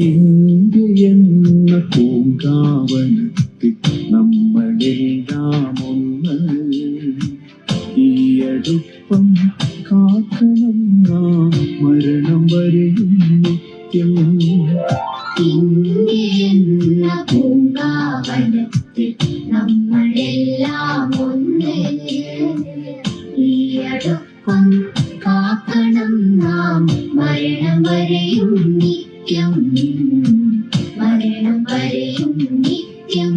India എന്ന പൂങ്കാവനത്തിൽ നമ്മളെല്ലാം ഒന്ന്, ഈ അടുപ്പം കാക്കണം നാം മരണം വരെയും നിത്യം. ഇന്ത്യ എന്ന പൂങ്കാവനത്തിൽ നമ്മളെല്ലാം ഒന്ന്, ഈ അടുപ്പം കാക്കണം നാം മരണം വരെയും നിത്യം, മരണം വരെയും നിത്യം.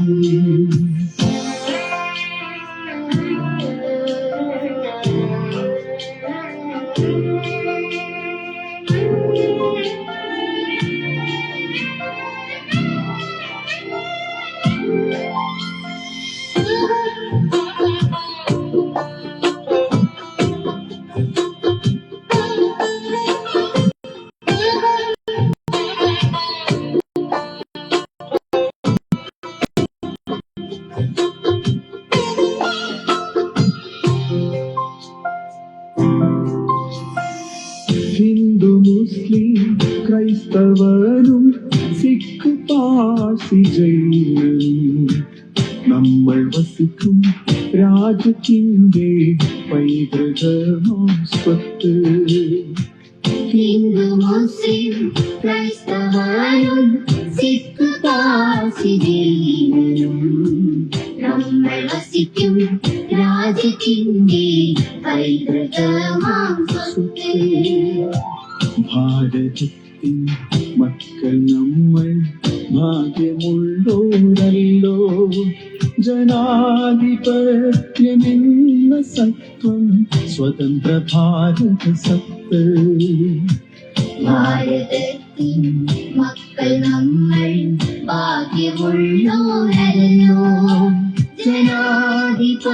ഹിന്ദു മുസ്ലിം ക്രൈസ്തവനും സിഖ് പാഴ്സി ജൈനനും നമ്മൾ വസിക്കും രാജ്യത്തിൻ്റെ പൈതൃകമാം സ്വത്ത്. ഹിന്ദു മുസ്ലിം ക്രൈസ്തവനും സിഖ് പാഴ്സി ജൈനനും നമ്മൾ വസിക്കും രാജ്യത്തിൻ്റെ പൈതൃകമാം സ്വത്ത്. ഭാരതത്തിൻ മക്കൾ നമ്മൾ ഭാഗ്യമുള്ളോരല്ലോ, ജനാധിപത്യമെന്ന സത്വം സ്വതന്ത്ര ഭാരത സത്ത്. ഭാരതത്തിൻ മക്കൾ നമ്മൾ ഭാഗ്യമുള്ളോരല്ലോ, ജനാധിപത്യമെന്ന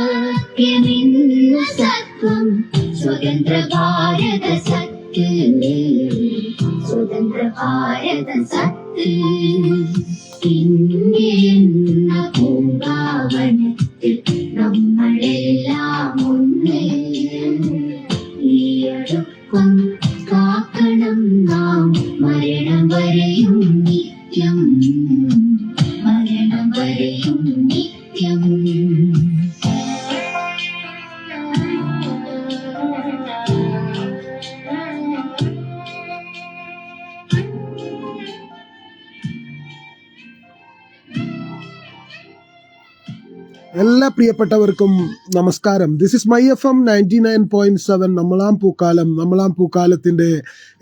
സത്വം സ്വതന്ത്ര ഭാരത സത്ത്, സ്വതന്ത്ര ഭാരത സത്ത്. ഇന്ത്യ എന്ന പൂങ്കാവനത്തിൽ നമ്മളെല്ലാം ഒന്ന്, ഈ അടുപ്പം കാക്കണം നാം മരണം വരെയും നിത്യം, മരണം വരെയും നിത്യം. എല്ലാ പ്രിയപ്പെട്ടവർക്കും നമസ്കാരം. ദിസ് ഇസ് മൈ FM 99.7 നമ്മളാം പൂക്കാലം. നമ്മളാം പൂക്കാലത്തിന്റെ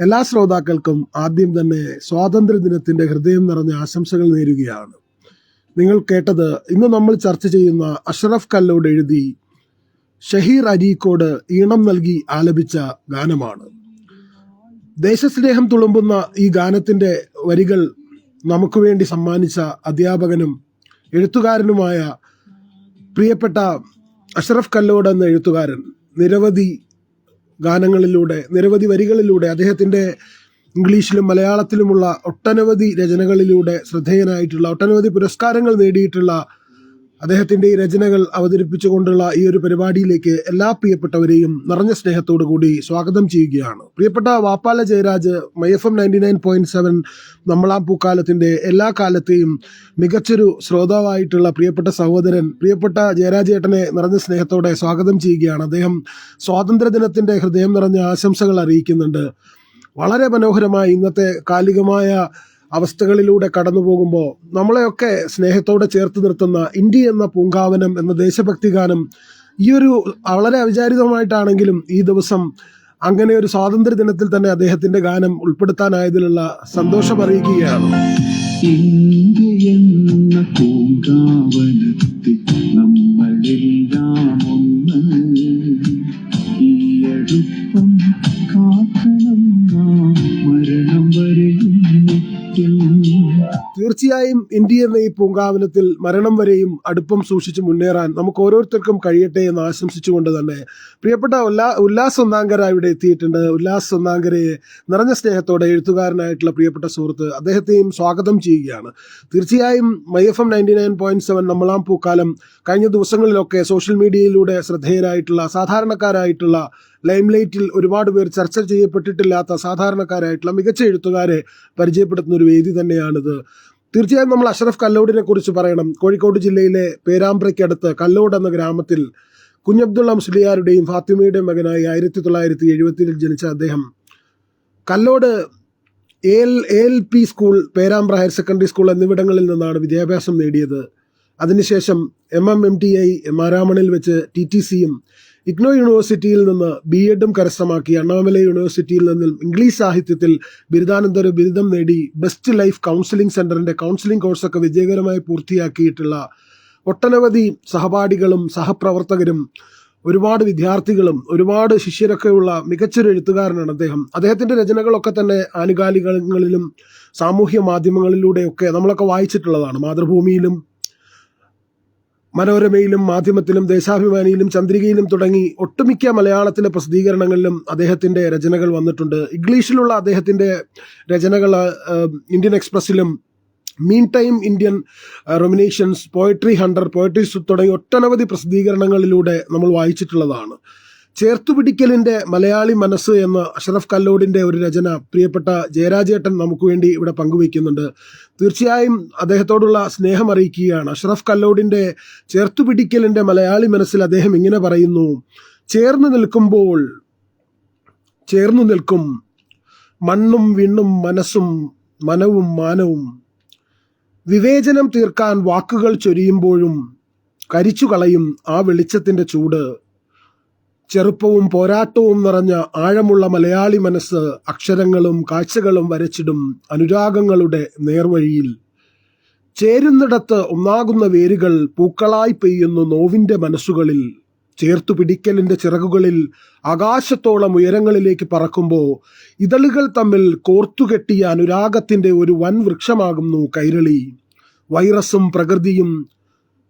എല്ലാ ശ്രോതാക്കൾക്കും ആദ്യം തന്നെ സ്വാതന്ത്ര്യ ദിനത്തിന്റെ ഹൃദയം നിറഞ്ഞ ആശംസകൾ നേരുകയാണ്. നിങ്ങൾ കേട്ടത് ഇന്ന് നമ്മൾ ചർച്ച ചെയ്യുന്ന അഷ്റഫ് കല്ലോട് എഴുതി ഷഹീർ അരീക്കോട് ഈണം നൽകി ആലപിച്ച ഗാനമാണ്. ദേശസ്നേഹം തുളുമ്പുന്ന ഈ ഗാനത്തിന്റെ വരികൾ നമുക്ക് വേണ്ടി സമ്മാനിച്ച അധ്യാപകനും എഴുത്തുകാരനുമായ പ്രിയപ്പെട്ട അഷ്റഫ് കല്ലോട് എന്ന എഴുത്തുകാരൻ നിരവധി ഗാനങ്ങളിലൂടെ, നിരവധി വരികളിലൂടെ, അദ്ദേഹത്തിൻ്റെ ഇംഗ്ലീഷിലും മലയാളത്തിലുമുള്ള ഒട്ടനവധി രചനകളിലൂടെ ശ്രദ്ധേയനായിട്ടുള്ള, ഒട്ടനവധി പുരസ്കാരങ്ങൾ നേടിയിട്ടുള്ള അദ്ദേഹത്തിൻ്റെ ഈ രചനകൾ അവതരിപ്പിച്ചുകൊണ്ടുള്ള ഈ ഒരു പരിപാടിയിലേക്ക് എല്ലാ പ്രിയപ്പെട്ടവരെയും നിറഞ്ഞ സ്നേഹത്തോടു കൂടി സ്വാഗതം ചെയ്യുകയാണ്. പ്രിയപ്പെട്ട വാപ്പാല ജയരാജ്, മൈ FM 99.7 നമ്മളാം പൂക്കാലത്തിൻ്റെ എല്ലാ കാലത്തെയും മികച്ചൊരു ശ്രോതാവായിട്ടുള്ള പ്രിയപ്പെട്ട സഹോദരൻ, പ്രിയപ്പെട്ട ജയരാജ് ഏട്ടനെ നിറഞ്ഞ സ്നേഹത്തോടെ സ്വാഗതം ചെയ്യുകയാണ്. അദ്ദേഹം സ്വാതന്ത്ര്യദിനത്തിൻ്റെ ഹൃദയം നിറഞ്ഞ ആശംസകൾ അറിയിക്കുന്നുണ്ട്. വളരെ മനോഹരമായി ഇന്നത്തെ കാലികമായ അവസ്ഥകളിലൂടെ കടന്നു പോകുമ്പോൾ നമ്മളെയൊക്കെ സ്നേഹത്തോടെ ചേർത്ത് നിർത്തുന്ന ഇന്ത്യ എന്ന പൂങ്കാവനം എന്ന ദേശഭക്തി ഗാനം ഈ ഒരു വളരെ അവിചാരിതമായിട്ടാണെങ്കിലും ഈ ദിവസം അങ്ങനെ ഒരു സ്വാതന്ത്ര്യ ദിനത്തിൽ തന്നെ അദ്ദേഹത്തിന്റെ ഗാനം ഉൾപ്പെടുത്താനായതിലുള്ള സന്തോഷം അറിയിക്കുകയാണ്. ഇന്ത്യ എന്ന പൂങ്കാവനത്തിൽ നമ്മളെല്ലാം ഒന്ന്, ഈ അടുപ്പം കാക്കണം നാം മരണം വരെയും നിത്യം. തീർച്ചയായും ഇന്ത്യ എന്ന ഈ പൂങ്കാവനത്തിൽ മരണം വരെയും അടുപ്പം സൂക്ഷിച്ച് മുന്നേറാൻ നമുക്ക് ഓരോരുത്തർക്കും കഴിയട്ടെ എന്ന് ആശംസിച്ചുകൊണ്ട് തന്നെ പ്രിയപ്പെട്ട ഉല്ലാസ് ഒന്നാങ്കര ഇവിടെ എത്തിയിട്ടുണ്ട്. ഉല്ലാസ് ഒന്നാങ്കരയെ നിറഞ്ഞ സ്നേഹത്തോടെ എഴുത്തുകാരനായിട്ടുള്ള പ്രിയപ്പെട്ട സുഹൃത്ത് അദ്ദേഹത്തെയും സ്വാഗതം ചെയ്യുകയാണ്. തീർച്ചയായും MyFM 99.7 നമ്മളാം പൂക്കാലം കഴിഞ്ഞ ദിവസങ്ങളിലൊക്കെ സോഷ്യൽ മീഡിയയിലൂടെ ശ്രദ്ധേയരായിട്ടുള്ള സാധാരണക്കാരായിട്ടുള്ള ലൈംലൈറ്റിൽ ഒരുപാട് പേർ ചർച്ച ചെയ്യപ്പെട്ടിട്ടില്ലാത്ത സാധാരണക്കാരായിട്ടുള്ള മികച്ച എഴുത്തുകാരെ പരിചയപ്പെടുത്തുന്ന ഒരു വേദി തന്നെയാണിത്. തീർച്ചയായും നമ്മൾ അഷ്റഫ് കല്ലോടിനെ കുറിച്ച് പറയണം. കോഴിക്കോട് ജില്ലയിലെ പേരാമ്പ്രയ്ക്കടുത്ത് കല്ലോട് എന്ന ഗ്രാമത്തിൽ കുഞ്ഞബ്ദുള്ള മുസ്ലിയാരുടെയും ഫാത്തിമയുടെയും മകനായി 1970 ജനിച്ച അദ്ദേഹം Kallode ALP school, Perambra higher secondary school എന്നിവിടങ്ങളിൽ നിന്നാണ് വിദ്യാഭ്യാസം നേടിയത്. അതിനുശേഷം MMMTI മാരാമണിൽ വെച്ച് TTCയും ഇഗ്നോ യൂണിവേഴ്സിറ്റിയിൽ നിന്ന് B.Edും കരസ്ഥമാക്കി അണ്ണാമലൈ യൂണിവേഴ്സിറ്റിയിൽ നിന്നും ഇംഗ്ലീഷ് സാഹിത്യത്തിൽ ബിരുദാനന്തര ബിരുദം നേടി ബെസ്റ്റ് ലൈഫ് കൗൺസിലിംഗ് സെന്ററിന്റെ കൗൺസിലിംഗ് കോഴ്സൊക്കെ വിജയകരമായി പൂർത്തിയാക്കിയിട്ടുള്ള ഒട്ടനവധി സഹപാഠികളും സഹപ്രവർത്തകരും ഒരുപാട് വിദ്യാർത്ഥികളും ഒരുപാട് ശിഷ്യരൊക്കെയുള്ള മികച്ചൊരു എഴുത്തുകാരനാണ് അദ്ദേഹം. അദ്ദേഹത്തിന്റെ രചനകളൊക്കെ തന്നെ ആനുകാലികങ്ങളിലും സാമൂഹ്യ മാധ്യമങ്ങളിലൂടെയൊക്കെ നമ്മളൊക്കെ വായിച്ചിട്ടുള്ളതാണ്. മാതൃഭൂമിയിലും മനോരമയിലും മാധ്യമത്തിലും ദേശാഭിമാനിയിലും ചന്ദ്രികയിലും തുടങ്ങി ഒട്ടുമിക്ക മലയാളത്തിലെ പ്രസിദ്ധീകരണങ്ങളിലും അദ്ദേഹത്തിന്റെ രചനകൾ വന്നിട്ടുണ്ട്. ഇംഗ്ലീഷിലുള്ള അദ്ദേഹത്തിന്റെ രചനകൾ ഇന്ത്യൻ എക്സ്പ്രസിലും Mean Time Indian Ruminations, Poetry Hunter, Poetry തുടങ്ങി ഒട്ടനവധി പ്രസിദ്ധീകരണങ്ങളിലൂടെ നമ്മൾ വായിച്ചിട്ടുള്ളതാണ്. ചേർത്തുപിടിക്കലിന്റെ മലയാളി മനസ്സ് എന്ന അഷ്റഫ് കല്ലോടിന്റെ ഒരു രചന പ്രിയപ്പെട്ട ജയരാജേട്ടൻ നമുക്ക് വേണ്ടി ഇവിടെ പങ്കുവയ്ക്കുന്നുണ്ട്. തീർച്ചയായും അദ്ദേഹത്തോടുള്ള സ്നേഹം അറിയിക്കുകയാണ്. അഷ്റഫ് കല്ലോടിന്റെ ചേർത്തുപിടിക്കലിന്റെ മലയാളി മനസ്സിൽ അദ്ദേഹം ഇങ്ങനെ പറയുന്നു: ചേർന്നു നിൽക്കും മണ്ണും വിണ്ണും മനസ്സും മനവും മാനവും, വിവേചനം തീർക്കാൻ വാക്കുകൾ ചൊരിയുമ്പോഴും കരിച്ചു കളയും ആ വെളിച്ചത്തിന്റെ ചൂട്. ചെറുപ്പവും പോരാട്ടവും നിറഞ്ഞ ആഴമുള്ള മലയാളി മനസ്സ് അക്ഷരങ്ങളും കാഴ്ചകളും വരച്ചിടും അനുരാഗങ്ങളുടെ നേർവഴിയിൽ. ചേരുന്നിടത്ത് ഒന്നാകുന്ന വേരുകൾ പൂക്കളായി പെയ്യുന്നു നോവിന്റെ മനസ്സുകളിൽ. ചേർത്തുപിടിക്കലിന്റെ ചിറകുകളിൽ ആകാശത്തോളം ഉയരങ്ങളിലേക്ക് പറക്കുമ്പോൾ ഇതളുകൾ തമ്മിൽ കോർത്തുകെട്ടിയ അനുരാഗത്തിന്റെ ഒരു വൻ വൃക്ഷമാകുന്നു കൈരളി. വൈറസും പ്രകൃതിയും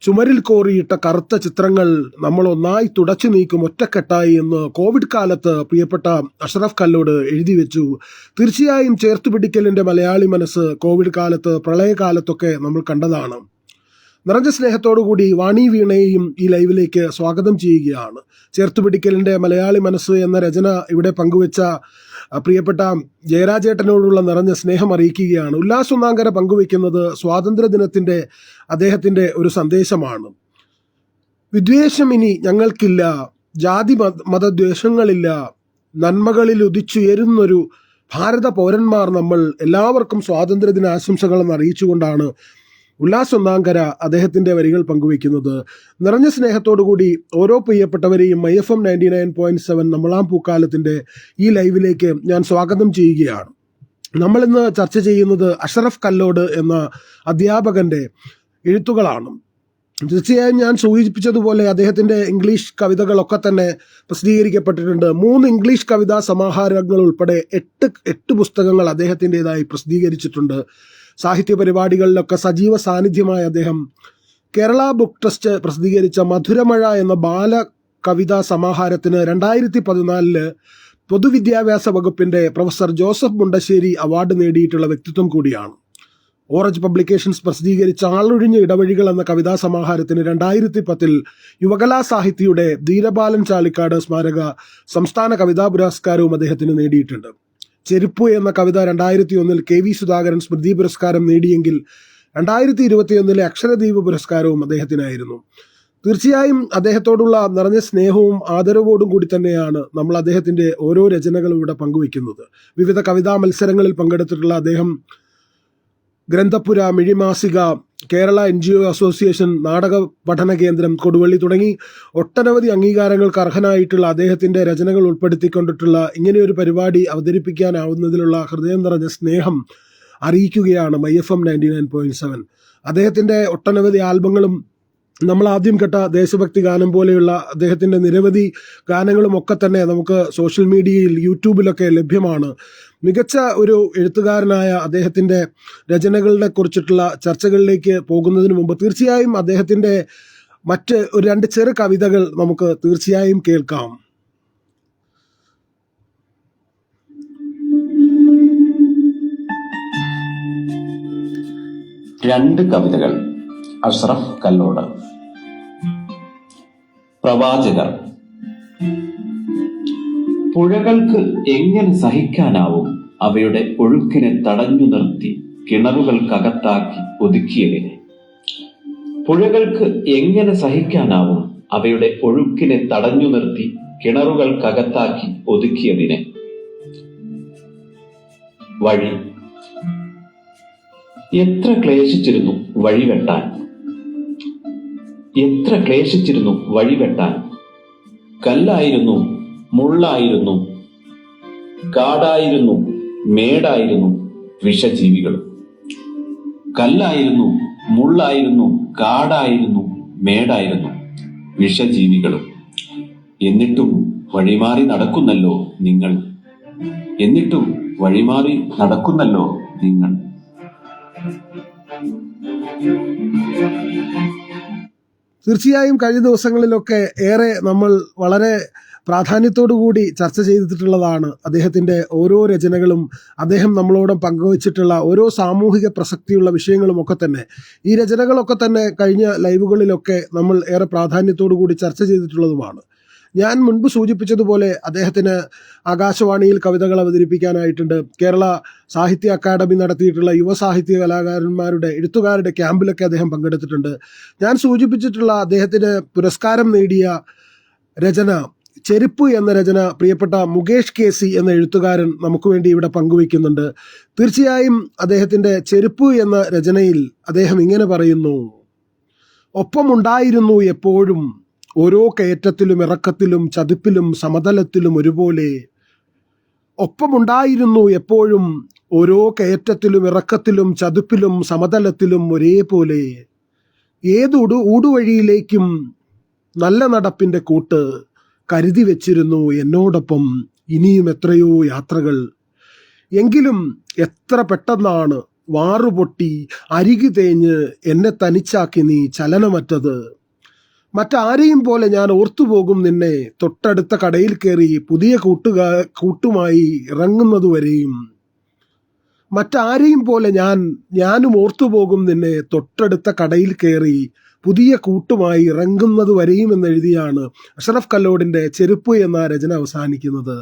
ചുമരിൽ കോറിയിട്ട കറുത്ത ചിത്രങ്ങൾ നമ്മൾ ഒന്നായി തുടച്ചു നീക്കും ഒറ്റക്കെട്ടായി എന്ന് കോവിഡ് കാലത്ത് പ്രിയപ്പെട്ട അഷ്റഫ് കല്ലോട് എഴുതി വെച്ചു. തീർച്ചയായും ചേർത്തുപിടിക്കലിന്റെ മലയാളി മനസ്സ് കോവിഡ് കാലത്ത് പ്രളയകാലത്തൊക്കെ നമ്മൾ കണ്ടതാണ്. നിറഞ്ഞ സ്നേഹത്തോടുകൂടി വാണി വീണയെയും ഈ ലൈവിലേക്ക് സ്വാഗതം ചെയ്യുകയാണ്. ചേർത്തുപിടിക്കലിന്റെ മലയാളി മനസ്സ് എന്ന രചന ഇവിടെ പങ്കുവെച്ച പ്രിയപ്പെട്ട ജയരാജേട്ടനോടുള്ള നിറഞ്ഞ സ്നേഹം അറിയിക്കുകയാണ്. ഉല്ലാസ് ഒന്നാങ്കര പങ്കുവെക്കുന്നത് സ്വാതന്ത്ര്യ ദിനത്തിന്റെ അദ്ദേഹത്തിന്റെ ഒരു സന്ദേശമാണ്. വിദ്വേഷം ഇനി ഞങ്ങൾക്കില്ല, ജാതി മതദ്വേഷങ്ങളില്ല, നന്മകളിൽ ഉദിച്ചുയരുന്നൊരു ഭാരത പൗരന്മാർ നമ്മൾ, എല്ലാവർക്കും സ്വാതന്ത്ര്യദിന ആശംസകളെന്ന് അറിയിച്ചുകൊണ്ടാണ് ഉല്ലാസ് ഒന്നാങ്കര അദ്ദേഹത്തിന്റെ വരികൾ പങ്കുവയ്ക്കുന്നത്. നിറഞ്ഞ സ്നേഹത്തോടുകൂടി ഓരോ പ്രിയപ്പെട്ടവരെയും MyFM 99.7 നമ്മളാം പൂക്കാലത്തിന്റെ ഈ ലൈവിലേക്ക് ഞാൻ സ്വാഗതം ചെയ്യുകയാണ്. നമ്മളിന്ന് ചർച്ച ചെയ്യുന്നത് അഷ്റഫ് കല്ലോട് എന്ന അധ്യാപകന്റെ എഴുത്തുകളാണ്. തീർച്ചയായും ഞാൻ സൂചിപ്പിച്ചതുപോലെ അദ്ദേഹത്തിന്റെ ഇംഗ്ലീഷ് കവിതകളൊക്കെ തന്നെ പ്രസിദ്ധീകരിക്കപ്പെട്ടിട്ടുണ്ട്. 3 ഇംഗ്ലീഷ് കവിതാ സമാഹാരങ്ങൾ ഉൾപ്പെടെ 8 പുസ്തകങ്ങൾ അദ്ദേഹത്തിൻ്റെതായി പ്രസിദ്ധീകരിച്ചിട്ടുണ്ട്. സാഹിത്യ പരിപാടികളിലൊക്കെ സജീവ സാന്നിധ്യമായ അദ്ദേഹം കേരള ബുക്ക് ട്രസ്റ്റ് പ്രസിദ്ധീകരിച്ച മധുരമഴ എന്ന ബാല കവിതാ സമാഹാരത്തിന് 2014 പൊതുവിദ്യാഭ്യാസ വകുപ്പിന്റെ പ്രൊഫസർ ജോസഫ് മുണ്ടശ്ശേരി അവാർഡ് നേടിയിട്ടുള്ള വ്യക്തിത്വം കൂടിയാണ്. ഓറഞ്ച് പബ്ലിക്കേഷൻസ് പ്രസിദ്ധീകരിച്ച ആളൊഴിഞ്ഞ ഇടവഴികൾ എന്ന കവിതാ സമാഹാരത്തിന് 2010 യുവകലാ സാഹിത്യയുടെ ധീരബാലൻ ചാലിക്കാട് സ്മാരക സംസ്ഥാന കവിതാ പുരസ്കാരവും അദ്ദേഹത്തിന് നേടിയിട്ടുണ്ട്. ചെരുപ്പ് എന്ന കവിത 2001 KV സുധാകരൻ സ്മൃതി പുരസ്കാരം നേടിയെങ്കിൽ 2021 അക്ഷരദ്വീപ് പുരസ്കാരവും അദ്ദേഹത്തിനായിരുന്നു. തീർച്ചയായും അദ്ദേഹത്തോടുള്ള നിറഞ്ഞ സ്നേഹവും ആദരവോടും കൂടി തന്നെയാണ് നമ്മൾ അദ്ദേഹത്തിന്റെ ഓരോ രചനകളും ഇവിടെ പങ്കുവയ്ക്കുന്നത്. വിവിധ കവിതാ മത്സരങ്ങളിൽ പങ്കെടുത്തിട്ടുള്ള അദ്ദേഹം ഗ്രന്ഥപുര, മിഴിമാസിക, കേരള NGO അസോസിയേഷൻ, നാടക പഠന കേന്ദ്രം കൊടുവള്ളി തുടങ്ങി ഒട്ടനവധി അംഗീകാരങ്ങൾക്ക് അർഹനായിട്ടുള്ള അദ്ദേഹത്തിൻ്റെ രചനകൾ ഉൾപ്പെടുത്തിക്കൊണ്ടിട്ടുള്ള ഇങ്ങനെയൊരു പരിപാടി അവതരിപ്പിക്കാനാവുന്നതിലുള്ള ഹൃദയം നിറഞ്ഞ സ്നേഹം അറിയിക്കുകയാണ് MyFM 99.7. അദ്ദേഹത്തിൻ്റെ ഒട്ടനവധി ആൽബങ്ങളും നമ്മൾ ആദ്യം കേട്ട ദേശഭക്തി ഗാനം പോലെയുള്ള അദ്ദേഹത്തിൻ്റെ നിരവധി ഗാനങ്ങളും ഒക്കെ തന്നെ നമുക്ക് സോഷ്യൽ മീഡിയയിൽ, യൂട്യൂബിലൊക്കെ ലഭ്യമാണ്. മികച്ച ഒരു എഴുത്തുകാരനായ അദ്ദേഹത്തിൻ്റെ രചനകളെ കുറിച്ചിട്ടുള്ള ചർച്ചകളിലേക്ക് പോകുന്നതിന് മുമ്പ് തീർച്ചയായും അദ്ദേഹത്തിൻ്റെ മറ്റ് ഒരു 2 ചെറു കവിതകൾ നമുക്ക് തീർച്ചയായും കേൾക്കാം. രണ്ട് കവിതകൾ. അഷ്റഫ് കല്ലോട്. പ്രവാചകർ. പുഴകൾക്ക് എങ്ങനെ സഹിക്കാനാവും അവയുടെ ഒഴുക്കിനെ തടഞ്ഞു നിർത്തി കിണറുകൾക്കകത്താക്കി ഒതുക്കിയതിനെ? പുഴകൾക്ക് എങ്ങനെ സഹിക്കാനാവും അവയുടെ ഒഴുക്കിനെ തടഞ്ഞു നിർത്തി കിണറുകൾക്കകത്താക്കി ഒതുക്കിയതിനെ? വഴി. എത്ര ക്ലേശിച്ചിരുന്നു വഴിവെട്ടാൻ, എത്ര ക്ലേശിച്ചിരുന്നു വഴിവെട്ടാൻ. കല്ലായിരുന്നു, മുള്ളായിരുന്നു, കാടായിരുന്നു, മേടായിരുന്നു വിഷജീവികളും. കല്ലായിരുന്നു, മുള്ളായിരുന്നു, കാടായിരുന്നു, മേടായിരുന്നു വിഷജീവികളും. എന്നിട്ടും വഴിമാറി നടക്കുന്നല്ലോ നിങ്ങൾ, എന്നിട്ടും വഴിമാറി നടക്കുന്നല്ലോ നിങ്ങൾ. തീർച്ചയായും കഴിഞ്ഞ ദിവസങ്ങളിലൊക്കെ ഏറെ നമ്മൾ വളരെ പ്രാധാന്യത്തോടു കൂടി ചർച്ച ചെയ്തിട്ടുള്ളതാണ് അദ്ദേഹത്തിൻ്റെ ഓരോ രചനകളും, അദ്ദേഹം നമ്മളോട് പങ്കുവച്ചിട്ടുള്ള ഓരോ സാമൂഹിക പ്രസക്തിയുള്ള വിഷയങ്ങളും ഒക്കെ തന്നെ. ഈ രചനകളൊക്കെ തന്നെ കഴിഞ്ഞ ലൈവുകളിലൊക്കെ നമ്മൾ ഏറെ പ്രാധാന്യത്തോടു കൂടി ചർച്ച ചെയ്തിട്ടുള്ളതുമാണ്. ഞാൻ മുൻപ് സൂചിപ്പിച്ചതുപോലെ അദ്ദേഹത്തിന് ആകാശവാണിയിൽ കവിതകൾ അവതരിപ്പിക്കാനായിട്ടുണ്ട്. കേരള സാഹിത്യ അക്കാദമി നടത്തിയിട്ടുള്ള യുവസാഹിത്യ കലാകാരന്മാരുടെ, എഴുത്തുകാരുടെ ക്യാമ്പിലൊക്കെ അദ്ദേഹം പങ്കെടുത്തിട്ടുണ്ട്. ഞാൻ സൂചിപ്പിച്ചിട്ടുള്ള അദ്ദേഹത്തിന് പുരസ്കാരം നേടിയ രചന ചെരുപ്പ് എന്ന രചന പ്രിയപ്പെട്ട മുകേഷ് KC എന്ന എഴുത്തുകാരൻ നമുക്ക് വേണ്ടി ഇവിടെ പങ്കുവയ്ക്കുന്നുണ്ട്. തീർച്ചയായും അദ്ദേഹത്തിൻ്റെ ചെരുപ്പ് എന്ന രചനയിൽ അദ്ദേഹം ഇങ്ങനെ പറയുന്നു: ഒപ്പമുണ്ടായിരുന്നു എപ്പോഴും, ഓരോ കയറ്റത്തിലും ഇറക്കത്തിലും ചതുപ്പിലും സമതലത്തിലും ഒരുപോലെ. ഒപ്പമുണ്ടായിരുന്നു എപ്പോഴും, ഓരോ കയറ്റത്തിലും ഇറക്കത്തിലും ചതുപ്പിലും സമതലത്തിലും ഒരേപോലെ. ഊടുവഴിയിലേക്കും നല്ല നടപ്പിൻ്റെ കൂട്ട് കരുതി വെച്ചിരുന്നു എന്നോടൊപ്പം ഇനിയും എത്രയോ യാത്രകൾ. എങ്കിലും എത്ര പെട്ടെന്നാണ് വാറുപൊട്ടി അരികു തേഞ്ഞ് എന്നെ തനിച്ചാക്കി നീ ചലനമറ്റത്. മറ്റാരെയും പോലെ ഞാൻ ഓർത്തുപോകും നിന്നെ, തൊട്ടടുത്ത കടയിൽ കയറി പുതിയ കൂട്ടുമായി ഇറങ്ങുന്നതുവരെയും. മറ്റാരെയും പോലെ ഞാനും ഓർത്തുപോകും നിന്നെ, തൊട്ടടുത്ത കടയിൽ കയറി പുതിയ കൂട്ടുമായി ഇറങ്ങുന്നത് വരെയും എന്നെഴുതിയാണ് അഷ്റഫ് കല്ലോടിൻ്റെ ചെരുപ്പ് എന്ന രചന അവസാനിക്കുന്നത്.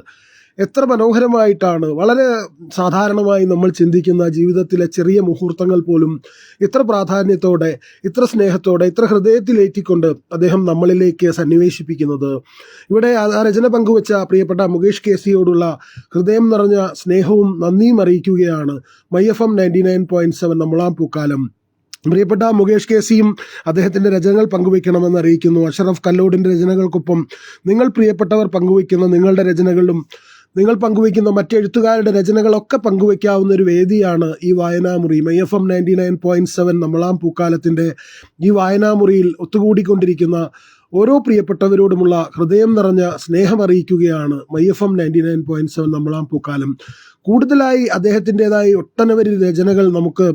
എത്ര മനോഹരമായിട്ടാണ്, വളരെ സാധാരണമായി നമ്മൾ ചിന്തിക്കുന്ന ജീവിതത്തിലെ ചെറിയ മുഹൂർത്തങ്ങൾ പോലും ഇത്ര പ്രാധാന്യത്തോടെ, ഇത്ര സ്നേഹത്തോടെ, ഇത്ര ഹൃദയത്തിലേറ്റിക്കൊണ്ട് അദ്ദേഹം നമ്മളിലേക്ക് സന്നിവേശിപ്പിക്കുന്നത്. ഇവിടെ ആ രചന പങ്കുവച്ച പ്രിയപ്പെട്ട മുകേഷ് KCയോടുള്ള ഹൃദയം നിറഞ്ഞ സ്നേഹവും നന്ദിയും അറിയിക്കുകയാണ് MyFM 99.7 നമ്മളാം പൂക്കാലം. പ്രിയപ്പെട്ട മുകേഷ് KCയും അദ്ദേഹത്തിൻ്റെ രചനകൾ പങ്കുവയ്ക്കണമെന്ന് അറിയിക്കുന്നു. അഷ്റഫ് കല്ലോടിൻ്റെ രചനകൾക്കൊപ്പം നിങ്ങൾ പ്രിയപ്പെട്ടവർ പങ്കുവയ്ക്കുന്ന നിങ്ങളുടെ രചനകളും നിങ്ങൾ പങ്കുവയ്ക്കുന്ന മറ്റെഴുത്തുകാരുടെ രചനകളൊക്കെ പങ്കുവയ്ക്കാവുന്ന ഒരു വേദിയാണ് ഈ വായനാമുറി. MyFM 99.7 നമ്മളാം പൂക്കാലത്തിൻ്റെ ഈ വായനാമുറിയിൽ ഒത്തുകൂടിക്കൊണ്ടിരിക്കുന്ന ഓരോ പ്രിയപ്പെട്ടവരോടുമുള്ള ഹൃദയം നിറഞ്ഞ സ്നേഹമറിയിക്കുകയാണ് MyFM 99.7 നമ്മളാം പൂക്കാലം. കൂടുതലായി അദ്ദേഹത്തിൻ്റെതായി ഒട്ടനവധി രചനകൾ നമുക്ക്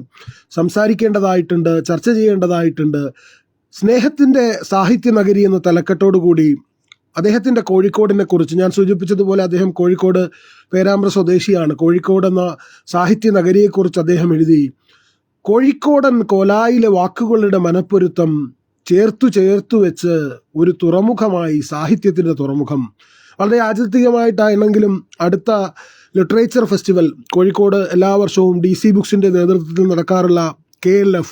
സംസാരിക്കേണ്ടതായിട്ടുണ്ട്, ചർച്ച ചെയ്യേണ്ടതായിട്ടുണ്ട്. സ്നേഹത്തിൻ്റെ സാഹിത്യ നഗരി എന്ന തലക്കെട്ടോടുകൂടി അദ്ദേഹത്തിൻ്റെ കോഴിക്കോടിനെ കുറിച്ച് ഞാൻ സൂചിപ്പിച്ചതുപോലെ അദ്ദേഹം കോഴിക്കോട് പേരാമ്പ്ര സ്വദേശിയാണ്. കോഴിക്കോട് എന്ന സാഹിത്യ നഗരിയെക്കുറിച്ച് അദ്ദേഹം എഴുതി: കോഴിക്കോടൻ കോലായിലെ വാക്കുകളുടെ മനപ്പൊരുത്തം ചേർത്തു വെച്ച് ഒരു തുറമുഖമായി സാഹിത്യത്തിൻ്റെ തുറമുഖം. വളരെ ആചാരികമായിട്ടാണെങ്കിലും അടുത്ത ലിറ്ററേച്ചർ ഫെസ്റ്റിവൽ കോഴിക്കോട് എല്ലാ വർഷവും DC ബുക്സിൻ്റെ നേതൃത്വത്തിൽ നടക്കാറുള്ള KLF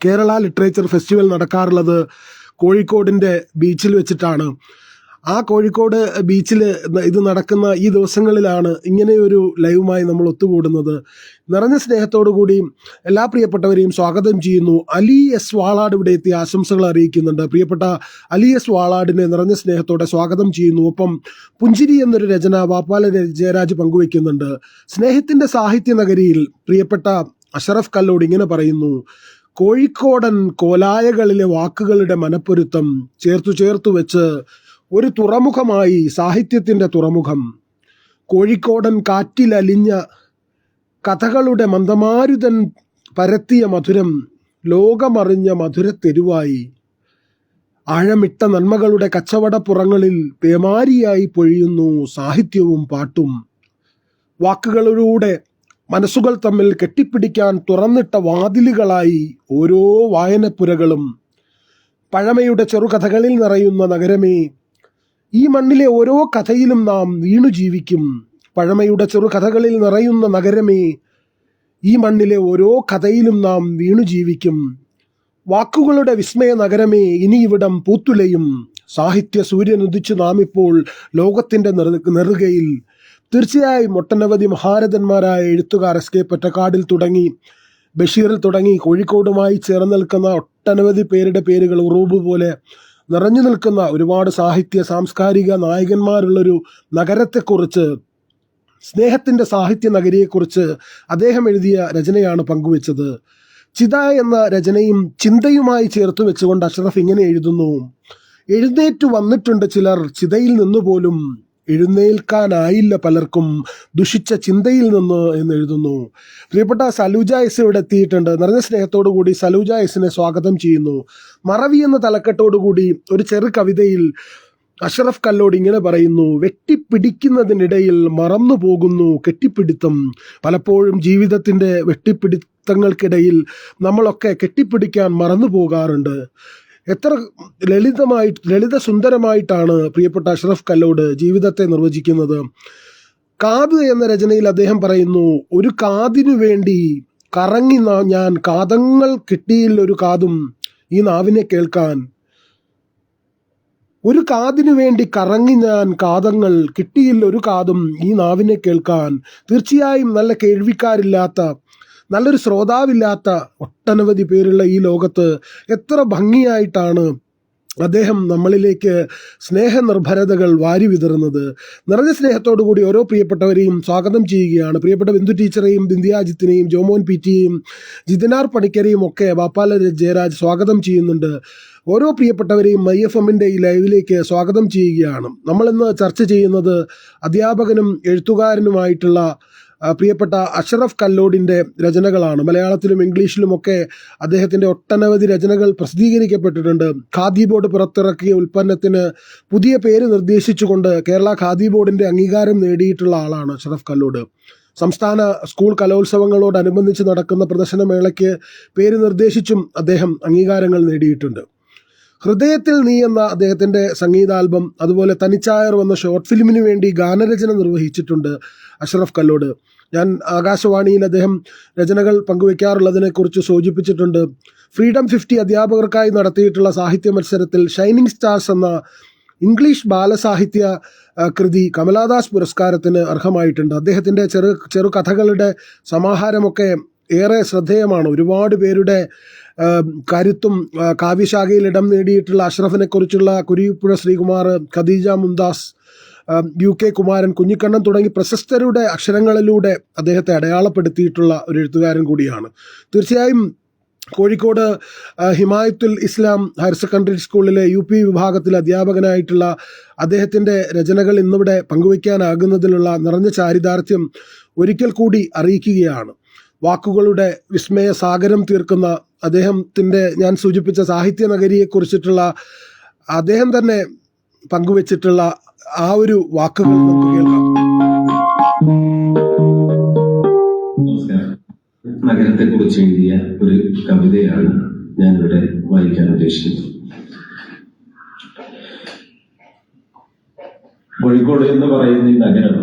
കേരള ലിറ്ററേച്ചർ ഫെസ്റ്റിവൽ നടക്കാറുള്ളത് കോഴിക്കോടിൻ്റെ ബീച്ചിൽ വെച്ചിട്ടാണ്. ആ കോഴിക്കോട് ബീച്ചിൽ ഇത് നടക്കുന്ന ഈ ദിവസങ്ങളിലാണ് ഇങ്ങനെയൊരു ലൈവുമായി നമ്മൾ ഒത്തുകൂടുന്നത്. നിറഞ്ഞ സ്നേഹത്തോടു കൂടി എല്ലാ പ്രിയപ്പെട്ടവരെയും സ്വാഗതം ചെയ്യുന്നു. അലി എസ് വാളാട് ഇവിടെ എത്തി ആശംസകൾ അറിയിക്കുന്നുണ്ട്. പ്രിയപ്പെട്ട അലി എസ് വാളാടിനെ നിറഞ്ഞ സ്നേഹത്തോടെ സ്വാഗതം ചെയ്യുന്നു. ഒപ്പം പുഞ്ചിരി എന്നൊരു രചന വാപ്പാല ജയരാജ് പങ്കുവയ്ക്കുന്നുണ്ട്. സ്നേഹത്തിന്റെ സാഹിത്യ നഗരിയിൽ പ്രിയപ്പെട്ട അഷറഫ് കല്ലോട് ഇങ്ങനെ പറയുന്നു: കോഴിക്കോടൻ കോലായകളിലെ വാക്കുകളുടെ മനപ്പൊരുത്തം ചേർത്തു വെച്ച് ഒരു തുറമുഖമായി സാഹിത്യത്തിന്റെ തുറമുഖം. കോഴിക്കോടൻ കാറ്റിലലിഞ്ഞ കഥകളുടെ മന്ദമാരുതൻ പരത്തിയ മധുരം ലോകമറിഞ്ഞ മധുരത്തെരുവായി. ആഴമിട്ട നന്മകളുടെ കച്ചവടപ്പുറങ്ങളിൽ പേമാരിയായി പൊഴിയുന്നു സാഹിത്യവും പാട്ടും. വാക്കുകളിലൂടെ മനസ്സുകൾ തമ്മിൽ കെട്ടിപ്പിടിക്കാൻ തുറന്നിട്ട വാതിലുകളായി ഓരോ വായനപ്പുരകളും. പഴമയുടെ ചെറുകഥകളിൽ നിറയുന്ന നഗരമേ, ഈ മണ്ണിലെ ഓരോ കഥയിലും നാം വീണു ജീവിക്കും. പഴമയുടെ ചെറുകഥകളിൽ നിറയുന്ന നഗരമേ, ഈ മണ്ണിലെ ഓരോ കഥയിലും നാം വീണു ജീവിക്കും. വാക്കുകളുടെ വിസ്മയ നഗരമേ, ഇനി ഇവിടം പൂത്തുലയും. സാഹിത്യ സൂര്യൻ ഉദിച്ചു നാം ഇപ്പോൾ ലോകത്തിന്റെ നെറുകയിൽ. തീർച്ചയായും ഒട്ടനവധി മഹാരഥന്മാരായ എഴുത്തുകാർ എസ് കെ പൊറ്റക്കാടിൽ തുടങ്ങി ബഷീറിൽ തുടങ്ങി കോഴിക്കോടുമായി ചേർന്ന് നിൽക്കുന്ന ഒട്ടനവധി പേരുടെ പേരുകൾ ഉറൂബ് പോലെ നിറഞ്ഞു നിൽക്കുന്ന ഒരുപാട് സാഹിത്യ സാംസ്കാരിക നായകന്മാരുള്ളൊരു നഗരത്തെക്കുറിച്ച്, സ്നേഹത്തിന്റെ സാഹിത്യ നഗരിയെക്കുറിച്ച് അദ്ദേഹം എഴുതിയ രചനയാണ് പങ്കുവെച്ചത്. ചിത എന്ന രചനയും ചിന്തയുമായി ചേർത്ത് വെച്ചുകൊണ്ട് അഷ്റഫ് ഇങ്ങനെ എഴുതുന്നു: എഴുന്നേറ്റു വന്നിട്ടുണ്ട് ചിലർ ചിതയിൽ നിന്നുപോലും, എഴുന്നേൽക്കാനായില്ല പലർക്കും ദുഷിച്ച ചിന്തയിൽ നിന്ന് എന്ന് എഴുതുന്നു. പ്രിയപ്പെട്ട സലൂജ എസ് ഇവിടെ എത്തിയിട്ടുണ്ട്. നിറഞ്ഞ സ്നേഹത്തോടു കൂടി സലൂജ എസിനെ സ്വാഗതം ചെയ്യുന്നു. മറവി എന്ന തലക്കെട്ടോടുകൂടി ഒരു ചെറു കവിതയിൽ അഷറഫ് കല്ലോട് ഇങ്ങനെ പറയുന്നു: വെട്ടിപ്പിടിക്കുന്നതിനിടയിൽ മറന്നു പോകുന്നു കെട്ടിപ്പിടുത്തം. പലപ്പോഴും ജീവിതത്തിന്റെ വെട്ടിപ്പിടുത്തങ്ങൾക്കിടയിൽ നമ്മളൊക്കെ കെട്ടിപ്പിടിക്കാൻ മറന്നു പോകാറുണ്ട്. എത്ര ലളിത സുന്ദരമായിട്ടാണ് പ്രിയപ്പെട്ട അഷ്റഫ് കല്ലോട് ജീവിതത്തെ നിർവചിക്കുന്നത്. കാത് എന്ന രചനയിൽ അദ്ദേഹം പറയുന്നു: ഒരു കാതിനു വേണ്ടി കറങ്ങി ഞാൻ കാതങ്ങൾ കിട്ടിയില്ല ഒരു കാതും ഈ നാവിനെ കേൾക്കാൻ. ഒരു കാതിനു വേണ്ടി കറങ്ങി ഞാൻ കാതങ്ങൾ കിട്ടിയില്ല ഒരു കാതും ഈ നാവിനെ കേൾക്കാൻ. തീർച്ചയായും നല്ല കേൾവിക്കാരില്ലാത്ത, നല്ലൊരു ശ്രോതാവില്ലാത്ത ഒട്ടനവധി പേരുള്ള ഈ ലോകത്ത് എത്ര ഭംഗിയായിട്ടാണ് അദ്ദേഹം നമ്മളിലേക്ക് സ്നേഹനിർഭരതകൾ വാരി വിതറുന്നത്. നിറഞ്ഞ സ്നേഹത്തോടു കൂടി ഓരോ പ്രിയപ്പെട്ടവരെയും സ്വാഗതം ചെയ്യുകയാണ്. പ്രിയപ്പെട്ട ബിന്ദു ടീച്ചറെയും ബിന്ദിയാജിത്തിനെയും ജോമോൻ പി ടിയെയും ജിതനാർ പണിക്കരെയും ഒക്കെ വാപ്പാല ജയരാജ് സ്വാഗതം ചെയ്യുന്നുണ്ട്. ഓരോ പ്രിയപ്പെട്ടവരെയും MyFMന്റെ ഈ ലൈവിലേക്ക് സ്വാഗതം ചെയ്യുകയാണ്. നമ്മളിന്ന് ചർച്ച ചെയ്യുന്നത് അധ്യാപകനും എഴുത്തുകാരനുമായിട്ടുള്ള പ്രിയപ്പെട്ട അഷറഫ് കല്ലോടിൻ്റെ രചനകളാണ്. മലയാളത്തിലും ഇംഗ്ലീഷിലുമൊക്കെ അദ്ദേഹത്തിൻ്റെ ഒട്ടനവധി രചനകൾ പ്രസിദ്ധീകരിക്കപ്പെട്ടിട്ടുണ്ട്. ഖാദി ബോർഡ് പുറത്തിറക്കിയ ഉൽപ്പന്നത്തിന് പുതിയ പേര് നിർദ്ദേശിച്ചുകൊണ്ട് കേരള ഖാദി ബോർഡിൻ്റെ അംഗീകാരം നേടിയിട്ടുള്ള ആളാണ് അഷറഫ് കല്ലോട്. സംസ്ഥാന സ്കൂൾ കലോത്സവങ്ങളോടനുബന്ധിച്ച് നടക്കുന്ന പ്രദർശനമേളയ്ക്ക് പേര് നിർദ്ദേശിച്ചും അദ്ദേഹം അംഗീകാരങ്ങൾ നേടിയിട്ടുണ്ട്. ഹൃദയത്തിൽ നീ എന്ന അദ്ദേഹത്തിൻ്റെ സംഗീതാൽബം, അതുപോലെ തനിച്ചായർ എന്ന ഷോർട്ട് ഫിലിമിന് വേണ്ടി ഗാനരചന നിർവഹിച്ചിട്ടുണ്ട് അഷറഫ് കല്ലോട്. ഞാൻ ആകാശവാണിയിൽ അദ്ദേഹം രചനകൾ പങ്കുവയ്ക്കാറുള്ളതിനെക്കുറിച്ച് സൂചിപ്പിച്ചിട്ടുണ്ട്. ഫ്രീഡം 50 അധ്യാപകർക്കായി നടത്തിയിട്ടുള്ള സാഹിത്യ മത്സരത്തിൽ ഷൈനിങ് സ്റ്റാർസ് എന്ന ഇംഗ്ലീഷ് ബാലസാഹിത്യ കൃതി കമലാദാസ് പുരസ്കാരത്തിന് അർഹമായിട്ടുണ്ട്. അദ്ദേഹത്തിൻ്റെ ചെറുകഥകളുടെ സമാഹാരമൊക്കെ ഏറെ ശ്രദ്ധേയമാണ്. ഒരുപാട് പേരുടെ കരുത്തും കാവ്യശാഖയിൽ ഇടം നേടിയിട്ടുള്ള അഷ്റഫിനെ കുറിച്ചുള്ള കുരിപ്പുഴ ശ്രീകുമാർ, ഖദീജ മുംതാസ്, UK കുമാരൻ, കുഞ്ഞിക്കണ്ണൻ തുടങ്ങി പ്രശസ്തരുടെ അക്ഷരങ്ങളിലൂടെ അദ്ദേഹത്തെ അടയാളപ്പെടുത്തിയിട്ടുള്ള ഒരു എഴുത്തുകാരൻ കൂടിയാണ്. തീർച്ചയായും കോഴിക്കോട് ഹിമായത്തുൽ ഇസ്ലാം ഹയർ സെക്കൻഡറി സ്കൂളിലെ UP വിഭാഗത്തിൽ അധ്യാപകനായിട്ടുള്ള അദ്ദേഹത്തിൻ്റെ രചനകൾ ഇന്നിവിടെ പങ്കുവയ്ക്കാനാകുന്നതിലുള്ള നിറഞ്ഞ ചാരിതാർത്ഥ്യം ഒരിക്കൽ കൂടി അറിയിക്കുകയാണ്. വാക്കുകളുടെ വിസ്മയ സാഗരം തീർക്കുന്ന അദ്ദേഹത്തിൻ്റെ ഞാൻ സൂചിപ്പിച്ച സാഹിത്യ നഗരിയെക്കുറിച്ചിട്ടുള്ള അദ്ദേഹം തന്നെ പങ്കുവച്ചിട്ടുള്ള ആ ഒരു വാക്കുകൾ നമുക്ക് കേൾക്കാം. നഗരത്തെ കുറിച്ച് എഴുതിയ ഒരു കവിതയാണ് ഞാനിവിടെ വായിക്കാൻ ഉദ്ദേശിക്കുന്നത്. കോഴിക്കോട് എന്ന് പറയുന്ന ഈ നഗരം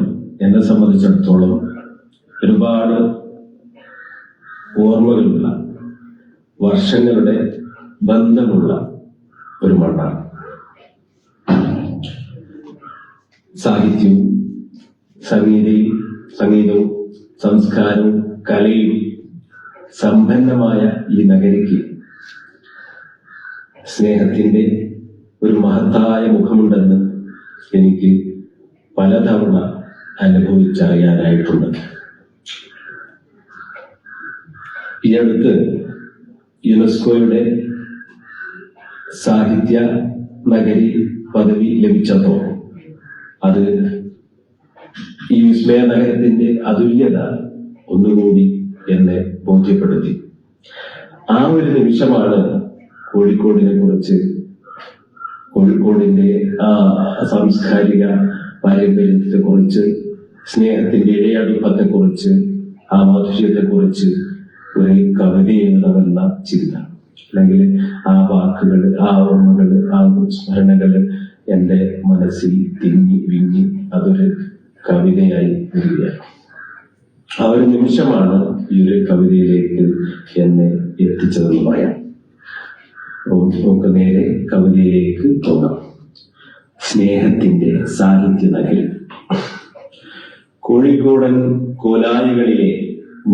എന്നെ സംബന്ധിച്ചിടത്തോളം ഒരുപാട് ഓർമ്മകളുള്ള, വർഷങ്ങളുടെ ബന്ധമുള്ള ഒരു മണ്ണാണ്. സാഹിത്യവും സംഗീതവും സംസ്കാരവും കലയും സമ്പന്നമായ ഈ നഗരിക്ക് സ്നേഹത്തിന്റെ ഒരു മഹത്തായ മുഖമുണ്ടെന്ന് എനിക്ക് പലതവണ അനുഭവിച്ചറിയാനായിട്ടുണ്ട്. ഈ അടുത്ത് യുനെസ്കോയുടെ സാഹിത്യ നഗരി പദവി ലഭിച്ചപ്പോൾ അത് ഈ വിസ്മയ നഗരത്തിന്റെ അതുല്യത ഒന്നുകൂടി എന്നെ ബോധ്യപ്പെടുത്തി. ആ ഒരു നിമിഷമാണ് കോഴിക്കോടിന്റെ ആ സാംസ്കാരിക പാരമ്പര്യത്തെ കുറിച്ച്, സ്നേഹത്തിന്റെ ഇടയടുപ്പത്തെ കുറിച്ച്, ആ മാധുര്യത്തെ കുറിച്ച് ഒരു കവിത എഴുതണമെന്ന ചിന്ത, അല്ലെങ്കിൽ ആ വാക്കുകൾ, ആ ഓർമ്മകൾ, ആ സ്മരണകള് എന്റെ മനസ്സിൽ തിങ്ങി വിങ്ങി അതൊരു കവിതയായി വരികയാണ്. ആ ഒരു നിമിഷമാണ് ഈ ഒരു കവിതയിലേക്ക് എന്നെ എത്തിച്ചതെന്ന് പറയാം. നമുക്ക് നേരെ കവിതയിലേക്ക് പോകാം. സ്നേഹത്തിന്റെ സാഹിത്യ നഗരി. കോഴിക്കോടൻ കോലായികളിലെ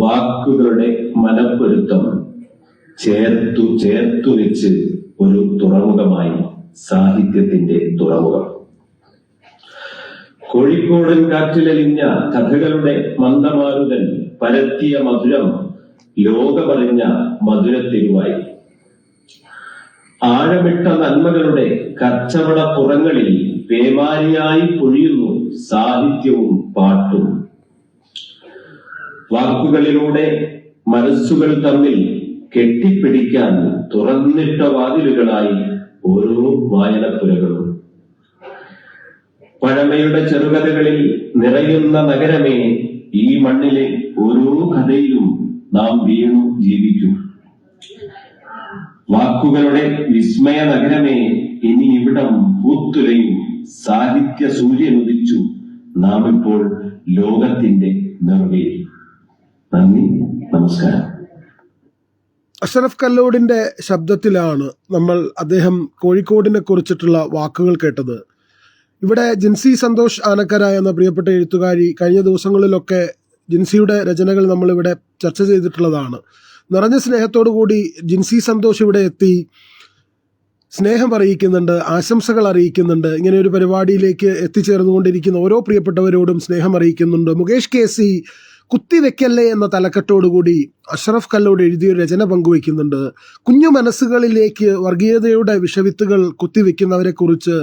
വാക്കുകളുടെ മനപ്പൊരുത്തം ചേർത്തു വെച്ച് ഒരു തുറമുഖമായി സാഹിത്യത്തിന്റെ തുറമുഖം. കോഴിക്കോടൻ കാറ്റിലലിഞ്ഞ കഥകളുടെ മന്ദമാരുതൻ പരത്തിയ മധുരം ലോകമറിഞ്ഞ മധുരത്തിരുവായി. ആഴമിട്ട നന്മകളുടെ കച്ചവട പുറങ്ങളിൽ പേമാരിയായി പൊഴിയുന്നു സാഹിത്യവും പാട്ടും. വാക്കുകളിലൂടെ മനസ്സുകൾ തമ്മിൽ കെട്ടിപ്പിടിക്കാൻ തുറന്നിട്ട വാതിലുകളായി ഓരോ വായനപ്പുരകളും. പഴമയുടെ ചെറുകഥകളിൽ നിറയുന്ന നഗരമേ, ഈ മണ്ണിലെ ഓരോ കഥയിലും നാം വീണു ജീവിക്കും. വാക്കുകളുടെ വിസ്മയ നഗരമേ, ഇനി ഇവിടം പൂത്തുലയും. സാഹിത്യ സൂര്യൻ ഉദിച്ചു, നാം ഇപ്പോൾ ലോകത്തിന്റെ നെറുകയിൽ. നന്ദി, നമസ്കാരം. അഷ്റഫ് കല്ലോടിന്റെ ശബ്ദത്തിലാണ് നമ്മൾ അദ്ദേഹം കോഴിക്കോടിനെ കുറിച്ചിട്ടുള്ള വാക്കുകൾ കേട്ടത്. ഇവിടെ ജിൻസി സന്തോഷ് ആനക്കര എന്ന പ്രിയപ്പെട്ട എഴുത്തുകാരി കഴിഞ്ഞ ദിവസങ്ങളിലൊക്കെ ജിൻസിയുടെ രചനകൾ നമ്മളിവിടെ ചർച്ച ചെയ്തിട്ടുള്ളതാണ്. നിറഞ്ഞ സ്നേഹത്തോടു കൂടി ജിൻസി സന്തോഷ് ഇവിടെ എത്തി സ്നേഹം അറിയിക്കുന്നുണ്ട്, ആശംസകൾ അറിയിക്കുന്നുണ്ട്. ഇങ്ങനെ ഒരു പരിപാടിയിലേക്ക് എത്തിച്ചേർന്നുകൊണ്ടിരിക്കുന്ന ഓരോ പ്രിയപ്പെട്ടവരോടും സ്നേഹം അറിയിക്കുന്നുണ്ട്. മുകേഷ് KC കുത്തിവെക്കല്ലേ എന്ന തലക്കെട്ടോടുകൂടി അഷ്റഫ് കല്ലോട് എഴുതിയൊരു രചന പങ്കുവയ്ക്കുന്നുണ്ട്. കുഞ്ഞു മനസ്സുകളിലേക്ക് വർഗീയതയുടെ വിഷവിത്തുകൾ കുത്തിവെക്കുന്നവരെ കുറിച്ച്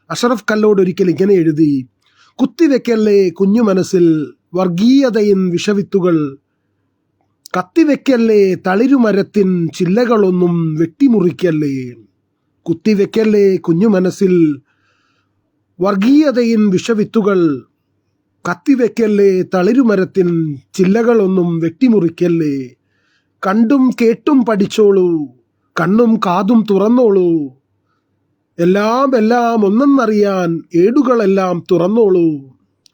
അഷ്റഫ് കല്ലോട് ഒരിക്കൽ ഇങ്ങനെ എഴുതി: കുത്തിവെക്കല്ലേ കുഞ്ഞു മനസ്സിൽ വർഗീയതയിൻ വിഷവിത്തുകൾ, കത്തിവെക്കല്ലേ തളിരുമരത്തിൻ ചില്ലകളൊന്നും വെട്ടിമുറിക്കല്ലേ. കുത്തിവെക്കല്ലേ കുഞ്ഞു മനസ്സിൽ വർഗീയതയിൻ വിഷവിത്തുകൾ, കത്തിവെക്കല്ലേ തളിരുമരത്തിൻ ചില്ലകളൊന്നും വെട്ടിമുറിക്കല്ലേ. കണ്ടും കേട്ടും പഠിച്ചോളൂ, കണ്ണും കാതും തുറന്നോളൂ, എല്ലാം ഒന്നെന്നറിയാൻ ഏടുകളെല്ലാം തുറന്നോളൂ.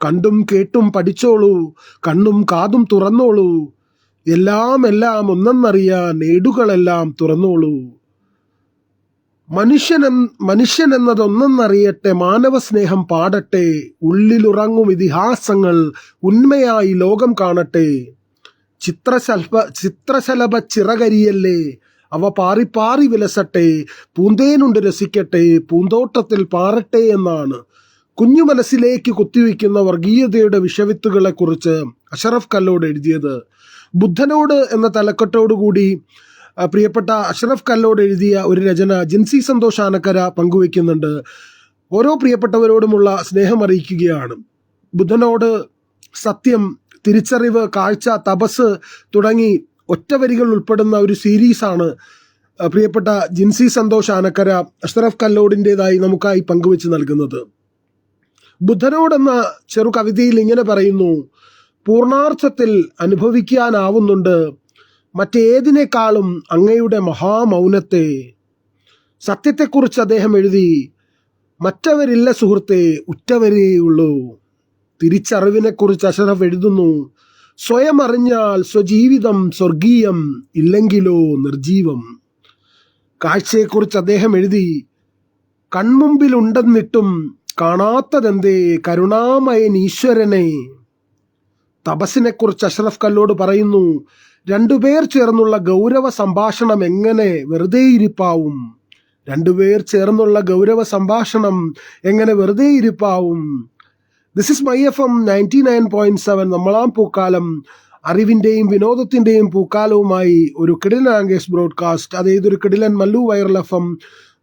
കണ്ടും കേട്ടും പഠിച്ചോളൂ, കണ്ണും കാതും തുറന്നോളൂ, എല്ലാം ഒന്നെന്നറിയാൻ ഏടുകളെല്ലാം തുറന്നോളൂ. മനുഷ്യൻ എന്നതൊന്നെന്നറിയട്ടെ, മാനവ സ്നേഹം പാടട്ടെ, ഉള്ളിലുറങ്ങും ഇതിഹാസങ്ങൾ ഉന്മയായി ലോകം കാണട്ടെ. ചിത്രശലഭ ചിറകരിയല്ലേ, അവ പാറി പാറി വിലസട്ടെ, പൂന്തേനുണ്ട് രസിക്കട്ടെ, പൂന്തോട്ടത്തിൽ പാറട്ടെ എന്നാണ് കുഞ്ഞു മനസ്സിലേക്ക് കുത്തിവെക്കുന്ന വർഗീയതയുടെ വിഷവിത്തുകളെ കുറിച്ച് അഷ്റഫ് കല്ലോട് എഴുതിയത്. ബുദ്ധനോട് എന്ന തലക്കെട്ടോടുകൂടി പ്രിയപ്പെട്ട അഷ്റഫ് കല്ലോട് എഴുതിയ ഒരു രചന ജിൻസി സന്തോഷ് ആനക്കര പങ്കുവെക്കുന്നുണ്ട്. ഓരോ പ്രിയപ്പെട്ടവരോടുമുള്ള സ്നേഹം അറിയിക്കുകയാണ്. ബുദ്ധനോട് സത്യം, തിരിച്ചറിവ്, കാഴ്ച, തപസ് തുടങ്ങി ഒറ്റവരികൾ ഉൾപ്പെടുന്ന ഒരു സീരീസാണ് പ്രിയപ്പെട്ട ജിൻസി സന്തോഷ് ആനക്കര അഷ്റഫ് കല്ലോടിൻ്റെതായി നമുക്കായി പങ്കുവെച്ച് നൽകുന്നത്. ബുദ്ധനോടെന്ന ചെറു കവിതയിൽ ഇങ്ങനെ പറയുന്നു: പൂർണാർത്ഥത്തിൽ അനുഭവിക്കാനാവുന്നുണ്ട് മറ്റേതിനേക്കാളും അങ്ങയുടെ മഹാമൗനത്തെ. സത്യത്തെക്കുറിച്ച് അദ്ദേഹം എഴുതി: മറ്റവരില്ല സുഹൃത്തെ, ഉറ്റവരേ ഉള്ളൂ. തിരിച്ചറിവിനെക്കുറിച്ച് അഷ്റഫ് എഴുതുന്നു: സ്വയം അറിഞ്ഞാൽ സ്വജീവിതം സ്വർഗീയം, ഇല്ലെങ്കിലോ നിർജീവം. കാഴ്ചയെക്കുറിച്ച് അദ്ദേഹം എഴുതി: കൺമുമ്പിലുണ്ടെന്നിട്ടും കാണാത്തതെന്തേ കരുണാമയൻ ഈശ്വരനെ. തപസ്സിനെക്കുറിച്ച് അഷ്റഫ് കല്ലോട് പറയുന്നു, രണ്ടുപേർ ചേർന്നുള്ള ഗൗരവ സംഭാഷണം എങ്ങനെ വെറുതെ ഇരിപ്പാവും? രണ്ടുപേർ ചേർന്നുള്ള ഗൗരവ സംഭാഷണം എങ്ങനെ വെറുതെ ഇരിപ്പാവും? ദിസ് ഇസ് മൈ FM 99.7 നമ്മളാം പൂക്കാലം, അറിവിന്റെയും വിനോദത്തിന്റെയും പൂക്കാലവുമായി ഒരു കിടിലൻ ആംഗേഴ്സ് ബ്രോഡ്കാസ്റ്റ്. അത് ഏതൊരു കിടിലൻ Mallu viral FM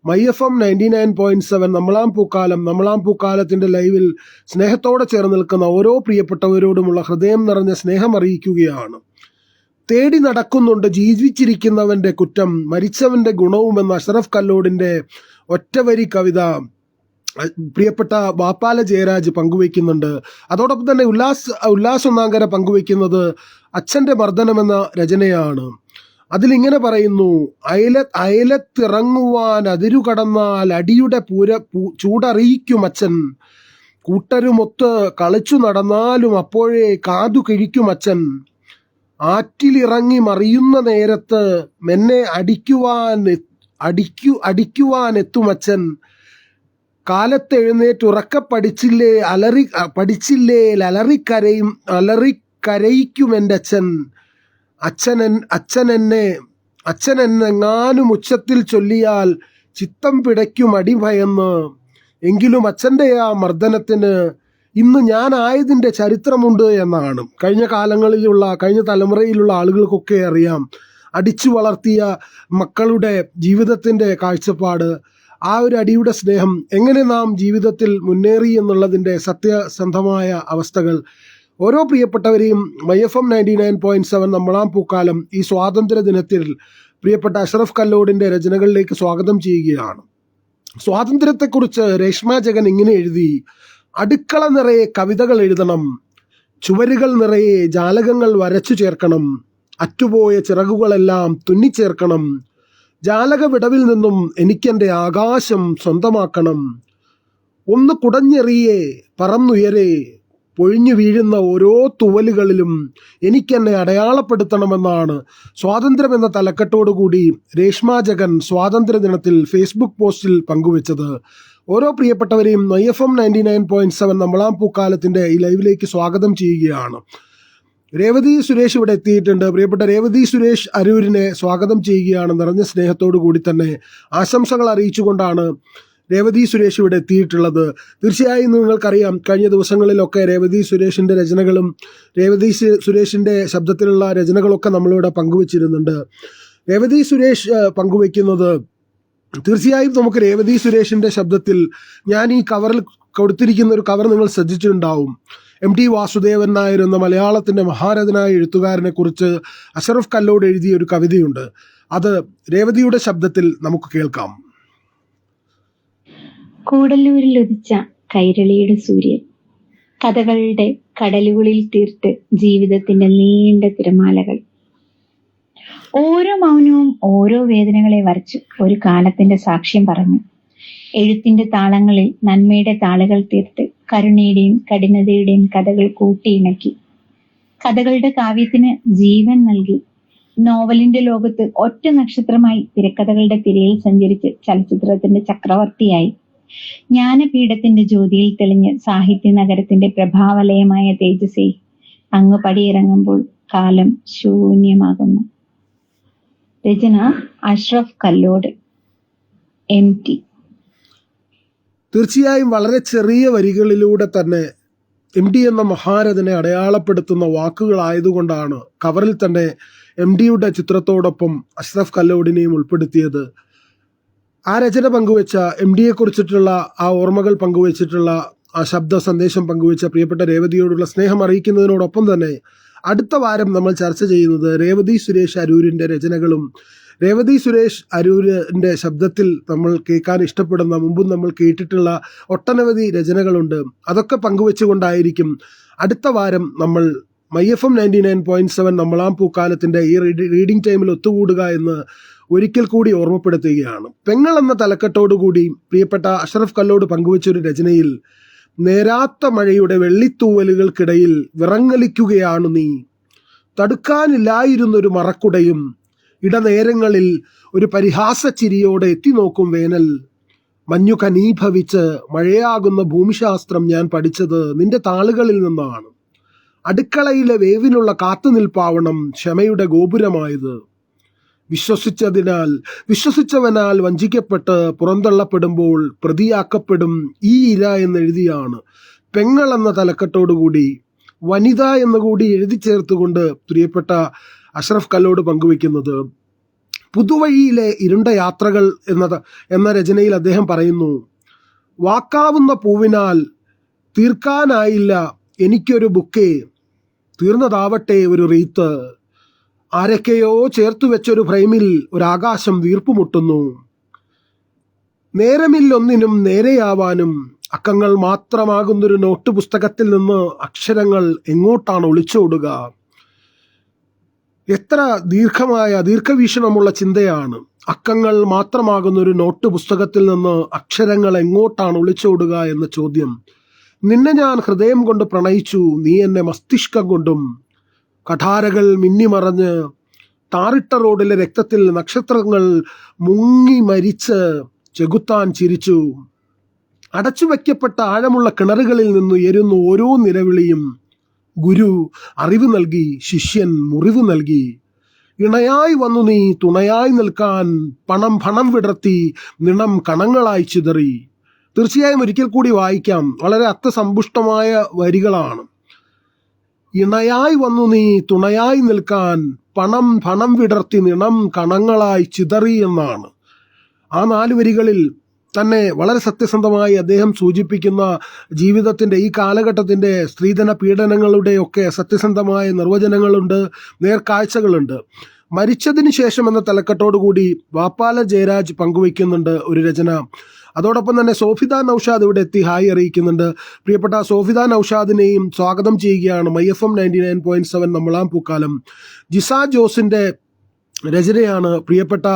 my FM 99.7 നമ്മളാം പൂക്കാലം. നമ്മളാം പൂക്കാലത്തിന്റെ ലൈവിൽ സ്നേഹത്തോടെ ചേർന്ന് നിൽക്കുന്ന ഓരോ പ്രിയപ്പെട്ടവരോടുമുള്ള ഹൃദയം നിറഞ്ഞ സ്നേഹം അറിയിക്കുകയാണ്. തേടി നടക്കുന്നുണ്ട് ജീവിച്ചിരിക്കുന്നവന്റെ കുറ്റം, മരിച്ചവന്റെ ഗുണവുമെന്ന അഷ്റഫ് കല്ലോടിന്റെ ഒറ്റവരി കവിത പ്രിയപ്പെട്ട വാപ്പാല ജയരാജ് പങ്കുവയ്ക്കുന്നുണ്ട്. അതോടൊപ്പം തന്നെ ഉല്ലാസ് ഒന്നാങ്കര പങ്കുവയ്ക്കുന്നത് അച്ഛന്റെ മർദ്ദനം എന്ന രചനയാണ്. അതിലിങ്ങനെ പറയുന്നു, അയലത്തിറങ്ങുവാൻ അതിരു കടന്നാൽ അടിയുടെ ചൂടറിയിക്കും അച്ഛൻ, കൂട്ടരുമൊത്ത് കളിച്ചു നടന്നാലും അപ്പോഴേ കാതു കിഴിക്കും അച്ഛൻ, ആറ്റിലിറങ്ങി മറിയുന്ന നേരത്ത് മെന്നെ അടിക്കുവാൻ എത്തുമച്ഛൻ, കാലത്തെഴുന്നേറ്റ് ഉറക്കെ പഠിച്ചില്ലേ അലറിക്കരയിക്കും എൻ്റെ അച്ഛൻ, അച്ഛനെന്നെങ്ങാനും ഉച്ചത്തിൽ ചൊല്ലിയാൽ ചിത്തം പിടയ്ക്കും അടിഭയന്ന്, എങ്കിലും അച്ഛൻ്റെ ആ മർദ്ദനത്തിന് ഇന്ന് ഞാനായതിൻ്റെ ചരിത്രമുണ്ട് എന്നാണ്. കഴിഞ്ഞ തലമുറയിലുള്ള ആളുകൾക്കൊക്കെ അറിയാം അടിച്ചു വളർത്തിയ മക്കളുടെ ജീവിതത്തിൻ്റെ കാഴ്ചപ്പാട്, ആ ഒരു അടിയുടെ സ്നേഹം, എങ്ങനെ നാം ജീവിതത്തിൽ മുന്നേറി എന്നുള്ളതിൻ്റെ സത്യസന്ധമായ അവസ്ഥകൾ. ഓരോ പ്രിയപ്പെട്ടവരെയും മൈ FM 99.7 നമ്മളാം പൂക്കാലം ഈ സ്വാതന്ത്ര്യ ദിനത്തിൽ പ്രിയപ്പെട്ട അഷ്റഫ് കല്ലോടിൻ്റെ രചനകളിലേക്ക് സ്വാഗതം ചെയ്യുകയാണ്. സ്വാതന്ത്ര്യത്തെക്കുറിച്ച് രേഷ്മ ജഗൻ ഇങ്ങനെ എഴുതി, അടുക്കള നിറയെ കവിതകൾ എഴുതണം, ചുവരുകൾ നിറയെ ജാലകങ്ങൾ വരച്ചു ചേർക്കണം, അറ്റുപോയ ചിറകുകളെല്ലാം തുന്നിച്ചേർക്കണം, ജാലക വിടവിൽ നിന്നും എനിക്കെൻ്റെ ആകാശം സ്വന്തമാക്കണം, ഒന്ന് കുടഞ്ഞെറിയേ പറന്നുയരേ പൊഴിഞ്ഞു വീഴുന്ന ഓരോ തുവലുകളിലും എനിക്കെന്നെ അടയാളപ്പെടുത്തണമെന്നാണ് സ്വാതന്ത്ര്യം എന്ന തലക്കെട്ടോടുകൂടി രേഷ്മ ജഗൻ സ്വാതന്ത്ര്യ ദിനത്തിൽ ഫേസ്ബുക്ക് പോസ്റ്റിൽ പങ്കുവച്ചത്. ഓരോ പ്രിയപ്പെട്ടവരെയും മൈ FM 99.7 നമ്മളാം പൂക്കാലത്തിന്റെ ഈ ലൈവിലേക്ക് സ്വാഗതം ചെയ്യുകയാണ്. രേവതി സുരേഷ് ഇവിടെ എത്തിയിട്ടുണ്ട്. പ്രിയപ്പെട്ട രേവതി സുരേഷ് അരൂരിനെ സ്വാഗതം ചെയ്യുകയാണ്. നിറഞ്ഞ സ്നേഹത്തോടു കൂടി തന്നെ ആശംസകൾ അറിയിച്ചുകൊണ്ടാണ് രേവതി സുരേഷ് ഇവിടെ എത്തിയിട്ടുള്ളത്. തീർച്ചയായും നിങ്ങൾക്കറിയാം, കഴിഞ്ഞ ദിവസങ്ങളിലൊക്കെ രേവതി സുരേഷിന്റെ രചനകളും രേവതി സുരേഷിന്റെ ശബ്ദത്തിലുള്ള രചനകളൊക്കെ നമ്മളിവിടെ പങ്കുവച്ചിരുന്നുണ്ട്. രേവതി സുരേഷ് പങ്കുവയ്ക്കുന്നത്, തീർച്ചയായും നമുക്ക് രേവതി സുരേഷിന്റെ ശബ്ദത്തിൽ, ഞാൻ ഈ കവറിൽ കൊടുത്തിരിക്കുന്ന ഒരു കവർ നിങ്ങൾ ശ്രദ്ധിച്ചിട്ടുണ്ടാവും. MT വാസുദേവൻ നായർ എന്ന മലയാളത്തിന്റെ മഹാരഥനായ എഴുത്തുകാരനെ കുറിച്ച് അഷ്റഫ് കല്ലോട് എഴുതിയ ഒരു കവിതയുണ്ട്. അത് രേവതിയുടെ ശബ്ദത്തിൽ നമുക്ക് കേൾക്കാം. കൂടല്ലൂരിൽ ഉദിച്ച കൈരളിയുടെ സൂര്യൻ കഥകളുടെ കടലുകളിൽ തീർത്ത് ജീവിതത്തിന്റെ നീണ്ട തിരമാലകൾ. ഓരോ മൗനവും ഓരോ വേദനകളെ വരച്ചു ഒരു കാലത്തിന്റെ സാക്ഷ്യം പറഞ്ഞു. എഴുത്തിന്റെ താളങ്ങളിൽ നന്മയുടെ താളുകൾ തീർത്ത് കരുണയുടെയും കഠിനതയുടെയും കഥകൾ കൂട്ടിയിണക്കി. കഥകളുടെ കാവ്യത്തിന് ജീവൻ നൽകി. നോവലിന്റെ ലോകത്ത് ഒറ്റ നക്ഷത്രമായി തിരക്കഥകളുടെ തിരയിൽ സഞ്ചരിച്ച് ചലച്ചിത്രത്തിന്റെ ചക്രവർത്തിയായി. ജ്ഞാനപീഠത്തിന്റെ ജ്യോതിയിൽ തെളിഞ്ഞ് സാഹിത്യ നഗരത്തിന്റെ പ്രഭാവലയമായ തേജസ്സേ, അങ്ങ് പടിയിറങ്ങുമ്പോൾ കാലം ശൂന്യമാകുന്നു. രചന അഷ്റഫ് കല്ലോട്, MT. തീർച്ചയായും വളരെ ചെറിയ വരികളിലൂടെ തന്നെ MT എന്ന മഹാരഥനെ അടയാളപ്പെടുത്തുന്ന വാക്കുകളായതുകൊണ്ടാണ് കവറിൽ തന്നെ MTയുടെ ചിത്രത്തോടൊപ്പം അഷ്റഫ് കല്ലോടിനെയും ഉൾപ്പെടുത്തിയത്. ആ രചന പങ്കുവെച്ച, MTയെ കുറിച്ചിട്ടുള്ള ആ ഓർമ്മകൾ പങ്കുവച്ചിട്ടുള്ള ആ ശബ്ദ സന്ദേശം പങ്കുവെച്ച പ്രിയപ്പെട്ട രേവതിയോടുള്ള സ്നേഹം അറിയിക്കുന്നതിനോടൊപ്പം തന്നെ അടുത്ത വാരം നമ്മൾ ചർച്ച ചെയ്യുന്നത് രേവതി സുരേഷ് അരൂരിന്റെ രചനകളും രേവതി സുരേഷ് അരൂരിന്റെ ശബ്ദത്തിൽ നമ്മൾ കേൾക്കാൻ ഇഷ്ടപ്പെടുന്ന, മുമ്പും നമ്മൾ കേട്ടിട്ടുള്ള ഒട്ടനവധി രചനകളുണ്ട്. അതൊക്കെ പങ്കുവെച്ചുകൊണ്ടായിരിക്കും അടുത്ത വാരം നമ്മൾ മൈ FM 99.7 നമ്മളാം പൂക്കാലത്തിന്റെ ഈ റീഡിംഗ് ടൈമിൽ ഒത്തുകൂടുക എന്ന് ഒരിക്കൽ കൂടി ഓർമ്മപ്പെടുത്തുകയാണ്. പെങ്ങൾ എന്ന തലക്കെട്ടോടുകൂടി പ്രിയപ്പെട്ട അഷ്റഫ് കല്ലോട് പങ്കുവച്ചൊരു രചനയിൽ, നേരാത്ത മഴയുടെ വെള്ളിത്തൂവലുകൾക്കിടയിൽ വിറങ്ങലിക്കുകയാണു നീ, തടുക്കാനില്ലായിരുന്നൊരു മറക്കുടയും ഇടനേരങ്ങളിൽ ഒരു പരിഹാസ ചിരിയോടെ എത്തിനോക്കും വേനൽ, മഞ്ഞു കനീഭവിച്ച് മഴയാകുന്ന ഭൂമിശാസ്ത്രം ഞാൻ പഠിച്ചത് നിന്റെ താളുകളിൽ നിന്നാണ്. അടുക്കളയിലെ വേവിനുള്ള കാത്തുനിൽപ്പാവണം ക്ഷമയുടെ ഗോപുരമായത്. വിശ്വസിച്ചവനാൽ വഞ്ചിക്കപ്പെട്ട് പുറന്തള്ളപ്പെടുമ്പോൾ പ്രതിയാക്കപ്പെടും ഈ ഇര എന്നെഴുതിയാണ് പെങ്ങൾ എന്ന തലക്കെട്ടോടുകൂടി വനിത എന്നുകൂടി എഴുതി ചേർത്തുകൊണ്ട് പ്രിയപ്പെട്ട അഷ്റഫ് കല്ലോട് പങ്കുവെക്കുന്നത്. പുതുവഴിയിലെ ഇരുണ്ട യാത്രകൾ എന്ന രചനയിൽ അദ്ദേഹം പറയുന്നു, വാക്കാവുന്ന പൂവിനാൽ തീർക്കാനായില്ല എനിക്കൊരു ബുക്കേ, തീർന്നതാവട്ടെ ഒരു റീത്ത്. ആരൊക്കെയോ ചേർത്തു വെച്ചൊരു ഫ്രെയിമിൽ ഒരാകാശം വീർപ്പുമുട്ടുന്നു. നേരമില്ലൊന്നിനും നേരെയാവാനും അക്കങ്ങൾ മാത്രമാകുന്നൊരു നോട്ട് പുസ്തകത്തിൽ നിന്ന് അക്ഷരങ്ങൾ എങ്ങോട്ടാണ് ഒളിച്ചോടുക? എത്ര ദീർഘവീക്ഷണമുള്ള ചിന്തയാണ്. അക്കങ്ങൾ മാത്രമാകുന്നൊരു നോട്ട് പുസ്തകത്തിൽ നിന്ന് അക്ഷരങ്ങൾ എങ്ങോട്ടാണ് ഒളിച്ചോടുക എന്ന ചോദ്യം. നിന്നെ ഞാൻ ഹൃദയം കൊണ്ട് പ്രണയിച്ചു, നീ എന്നെ മസ്തിഷ്കം കൊണ്ടും. കഠാരകൾ മിന്നിമറഞ്ഞ് ടാറിട്ട റോഡിലെ രക്തത്തിൽ നക്ഷത്രങ്ങൾ മുങ്ങി മരിച്ച് ചെകുത്താൻ ചിരിച്ചു. അടച്ചു വയ്ക്കപ്പെട്ട ആഴമുള്ള കിണറുകളിൽ നിന്നുയരുന്നു ഓരോ നിലവിളിയും. ഗുരു അറിവ് നൽകി, ശിഷ്യൻ മുറിവ് നൽകി. ഇണയായി വന്നു നീ തുണയായി നിൽക്കാൻ, പണം വിടർത്തി നിണം കണങ്ങളായി ചിതറി. തീർച്ചയായും ഒരിക്കൽ കൂടി വായിക്കാം. വളരെ അർത്ഥസമ്പുഷ്ടമായ വരികളാണ്. ഇണയായി വന്നു നീ തുണയായി നിൽക്കാൻ, പണം വിടർത്തി നിണം കണങ്ങളായി ചിതറി എന്നാണ്. ആ 4 വരികളിൽ തന്നെ വളരെ സത്യസന്ധമായി അദ്ദേഹം സൂചിപ്പിക്കുന്ന ജീവിതത്തിൻ്റെ ഈ കാലഘട്ടത്തിൻ്റെ സ്ത്രീധന പീഡനങ്ങളുടെയൊക്കെ സത്യസന്ധമായ നിർവചനങ്ങളുണ്ട്, നേർക്കാഴ്ചകളുണ്ട്. മരിച്ചതിന് ശേഷം എന്ന തലക്കെട്ടോടുകൂടി വാപ്പാല ജയരാജ് പങ്കുവയ്ക്കുന്നുണ്ട് ഒരു രചന. അതോടൊപ്പം തന്നെ സോഫിദ നൌഷാദ് ഇവിടെ എത്തി ഹായ് അറിയിക്കുന്നുണ്ട്. പ്രിയപ്പെട്ട സോഫിദ നൌഷാദിനെയും സ്വാഗതം ചെയ്യുകയാണ് MyFM 99.7 നമ്മളാം പൂക്കാലം. ജിസ ജോസിൻ്റെ രചനയാണ് പ്രിയപ്പെട്ട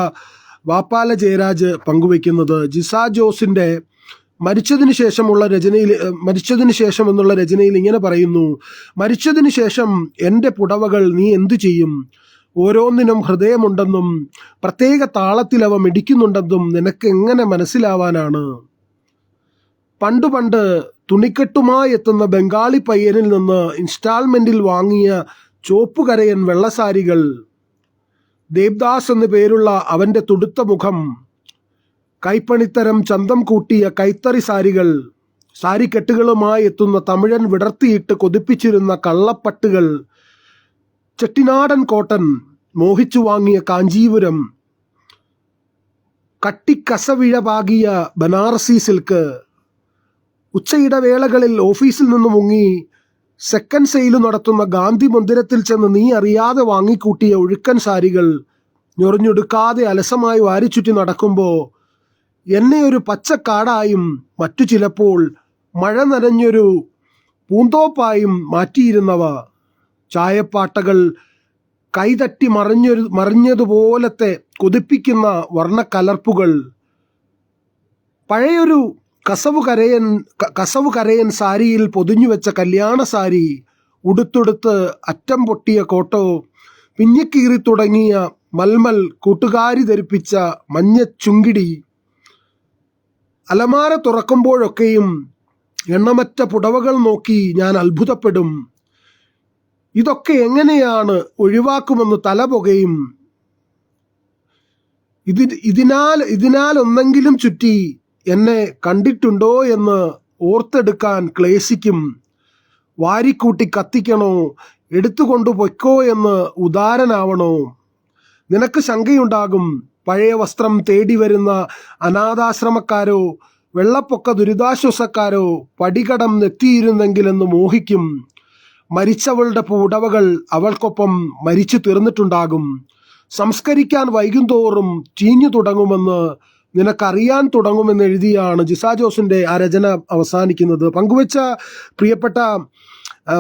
വാപ്പാല ജയരാജ് പങ്കുവയ്ക്കുന്നത്. ജിസ ജോസിൻ്റെ മരിച്ചതിന് ശേഷം എന്നുള്ള രചനയിൽ ഇങ്ങനെ പറയുന്നു. മരിച്ചതിന് ശേഷം എൻ്റെ പുടവകൾ നീ എന്തു ചെയ്യും? ഓരോന്നിനും ഹൃദയമുണ്ടെന്നും പ്രത്യേക താളത്തിൽ അവ മിടിക്കുന്നുണ്ടെന്നും നിനക്ക് എങ്ങനെ മനസ്സിലാവാനാണ്? പണ്ട് തുണിക്കെട്ടുമായി എത്തുന്ന ബംഗാളി പയ്യനിൽ നിന്ന് ഇൻസ്റ്റാൾമെന്റിൽ വാങ്ങിയ ചോപ്പുകരയൻ വെള്ളസാരികൾ, ദേവ്ദാസ് എന്നു പേരുള്ള അവൻ്റെ തുടുത്ത മുഖം, കൈപ്പണിത്തരം ചന്തം കൂട്ടിയ കൈത്തറി സാരിക്കെട്ടുകളുമായി എത്തുന്ന തമിഴൻ വിടർത്തിയിട്ട് കൊതിപ്പിച്ചിരുന്ന കള്ളപ്പട്ടുകൾ, ചെട്ടിനാടൻ കോട്ടൻ, മോഹിച്ചു വാങ്ങിയ കാഞ്ചീപുരം, കട്ടിക്കസവിഴ പാകിയ ബനാറസി സിൽക്ക്, ഉച്ചയിടവേളകളിൽ ഓഫീസിൽ നിന്ന് മുങ്ങി സെക്കൻഡ് സെയിൽ നടത്തുന്ന ഗാന്ധി മന്ദിരത്തിൽ ചെന്ന് നീ അറിയാതെ വാങ്ങിക്കൂട്ടിയ ഒഴുക്കൻ സാരികൾ, ഞൊറിഞ്ഞൊടുക്കാതെ അലസമായി വാരിച്ചുറ്റി നടക്കുമ്പോൾ എന്നെ ഒരു പച്ചക്കാടായും മറ്റു ചിലപ്പോൾ മഴ നനഞ്ഞൊരു പൂന്തോപ്പായും മാറ്റിയിരുന്നവ, ചായപ്പാട്ടകൾ കൈതട്ടി മറിഞ്ഞതുപോലത്തെ കൊതിപ്പിക്കുന്ന വർണ്ണക്കലർപ്പുകൾ, പഴയൊരു കസവു കരയൻ സാരിയിൽ പൊതിഞ്ഞുവെച്ച കല്യാണ സാരി, ഉടുത്തുടുത്ത് അറ്റം പൊട്ടിയ കോട്ടോ, പിഞ്ഞക്കീറി തുടങ്ങിയ മൽമൽ കൂട്ടുകാരി ധരിപ്പിച്ച മഞ്ഞ ചുങ്കിടി, അലമാര തുറക്കുമ്പോഴൊക്കെയും എണ്ണമറ്റ പുടവകൾ നോക്കി ഞാൻ അത്ഭുതപ്പെടും. ഇതൊക്കെ എങ്ങനെയാണ് ഒഴിവാക്കുമെന്ന് തലപുകയും. ഇതിനാൽ ഒന്നെങ്കിലും ചുറ്റി എന്നെ കണ്ടിട്ടുണ്ടോ എന്ന് ഓർത്തെടുക്കാൻ ക്ലേശിക്കും. വാരിക്കൂട്ടി കത്തിക്കണോ, എടുത്തുകൊണ്ടു പൊയ്ക്കോ എന്ന് ഉദാരനാവണോ? നിനക്ക് ശങ്കയുണ്ടാകും. പഴയ വസ്ത്രം തേടി വരുന്ന അനാഥാശ്രമക്കാരോ വെള്ളപ്പൊക്ക ദുരിതാശ്വാസക്കാരോ പടികടം നെത്തിയിരുന്നെങ്കിലെന്ന് മോഹിക്കും. മരിച്ചവളുടെ പുടവകൾ അവൾക്കൊപ്പം മരിച്ചു തീർന്നിട്ടുണ്ടാകും. സംസ്കരിക്കാൻ വൈകുന്തോറും ചീഞ്ഞു തുടങ്ങുമെന്ന് നിനക്കറിയാൻ തുടങ്ങുമെന്ന് എഴുതിയാണ് ജിസ ജോസിൻ്റെ ആ രചന അവസാനിക്കുന്നത്. പങ്കുവെച്ച പ്രിയപ്പെട്ട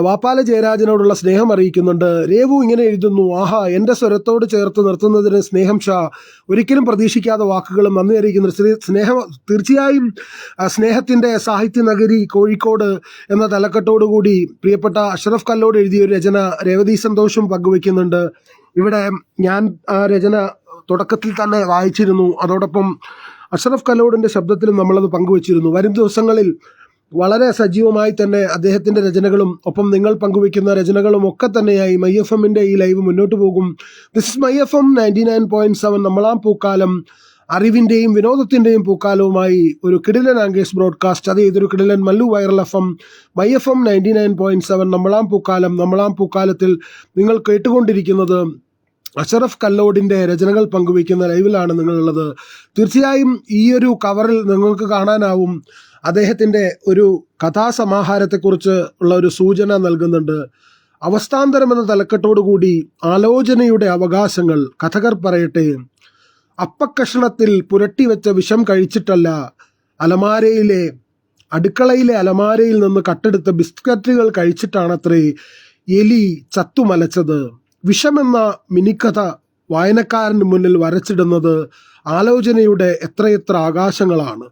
വാപ്പാല ജയരാജനോടുള്ള സ്നേഹം അറിയിക്കുന്നുണ്ട്. രേവു ഇങ്ങനെ എഴുതുന്നു. ആഹാ, എൻ്റെ സ്വരത്തോട് ചേർത്ത് നിർത്തുന്നതിന് സ്നേഹം ഷാ. ഒരിക്കലും പ്രതീക്ഷിക്കാത്ത വാക്കുകളും നന്ദി അറിയിക്കുന്നു. സ്നേഹം തീർച്ചയായും സ്നേഹത്തിൻ്റെ സാഹിത്യ നഗരി കോഴിക്കോട് എന്ന തലക്കെട്ടോടുകൂടി പ്രിയപ്പെട്ട അഷ്റഫ് കല്ലോട് എഴുതിയ ഒരു രചന രേവതി സന്തോഷും പങ്കുവെക്കുന്നുണ്ട്. ഇവിടെ ഞാൻ ആ രചന തുടക്കത്തിൽ തന്നെ വായിച്ചിരുന്നു. അതോടൊപ്പം അഷ്റഫ് കല്ലോടിൻ്റെ ശബ്ദത്തിലും നമ്മളത് പങ്കുവച്ചിരുന്നു. വരും ദിവസങ്ങളിൽ വളരെ സജീവമായി തന്നെ അദ്ദേഹത്തിൻ്റെ രചനകളും ഒപ്പം നിങ്ങൾ പങ്കുവയ്ക്കുന്ന രചനകളും ഒക്കെ തന്നെയായി മൈ എഫ് എമ്മിൻ്റെ ഈ ലൈവ് മുന്നോട്ട് പോകും. This is my F M 99.7 നമ്മളാം പൂക്കാലം, അറിവിൻ്റെയും വിനോദത്തിൻ്റെയും പൂക്കാലവുമായി ഒരു കിടിലൻ ആംഗേഴ്സ് ബ്രോഡ്കാസ്റ്റ്. അത് ഇതൊരു കിടിലൻ Mallu viral F M, my F M 99.7 നമ്മളാം പൂക്കാലം. നമ്മളാം പൂക്കാലത്തിൽ നിങ്ങൾ കേട്ടുകൊണ്ടിരിക്കുന്നത് അഷ്റഫ് കല്ലോടിൻ്റെ രചനകൾ പങ്കുവയ്ക്കുന്ന ലൈവിലാണ് നിങ്ങളുള്ളത്. തീർച്ചയായും ഈ ഒരു കവറിൽ നിങ്ങൾക്ക് കാണാനാവും അദ്ദേഹത്തിൻ്റെ ഒരു കഥാസമാഹാരത്തെക്കുറിച്ച് ഉള്ള ഒരു സൂചന നൽകുന്നുണ്ട്. അവസ്ഥാന്തരം എന്ന തലക്കെട്ടോടുകൂടി ആലോചനയുടെ അവകാശങ്ങൾ. കഥകർ പറയട്ടെ, അപ്പക്കഷണത്തിൽ പുരട്ടിവെച്ച വിഷം കഴിച്ചിട്ടല്ല, അടുക്കളയിലെ അലമാരയിൽ നിന്ന് കട്ടെടുത്ത ബിസ്ക്കറ്റുകൾ കഴിച്ചിട്ടാണത്രേ എലി ചത്തുമലച്ചത്. വിഷമെന്ന മിനിക്കഥ വായനക്കാരന് മുന്നിൽ വരച്ചിടുന്നത് ആലോചനയുടെ എത്രയെത്ര ആകാശങ്ങളാണ്.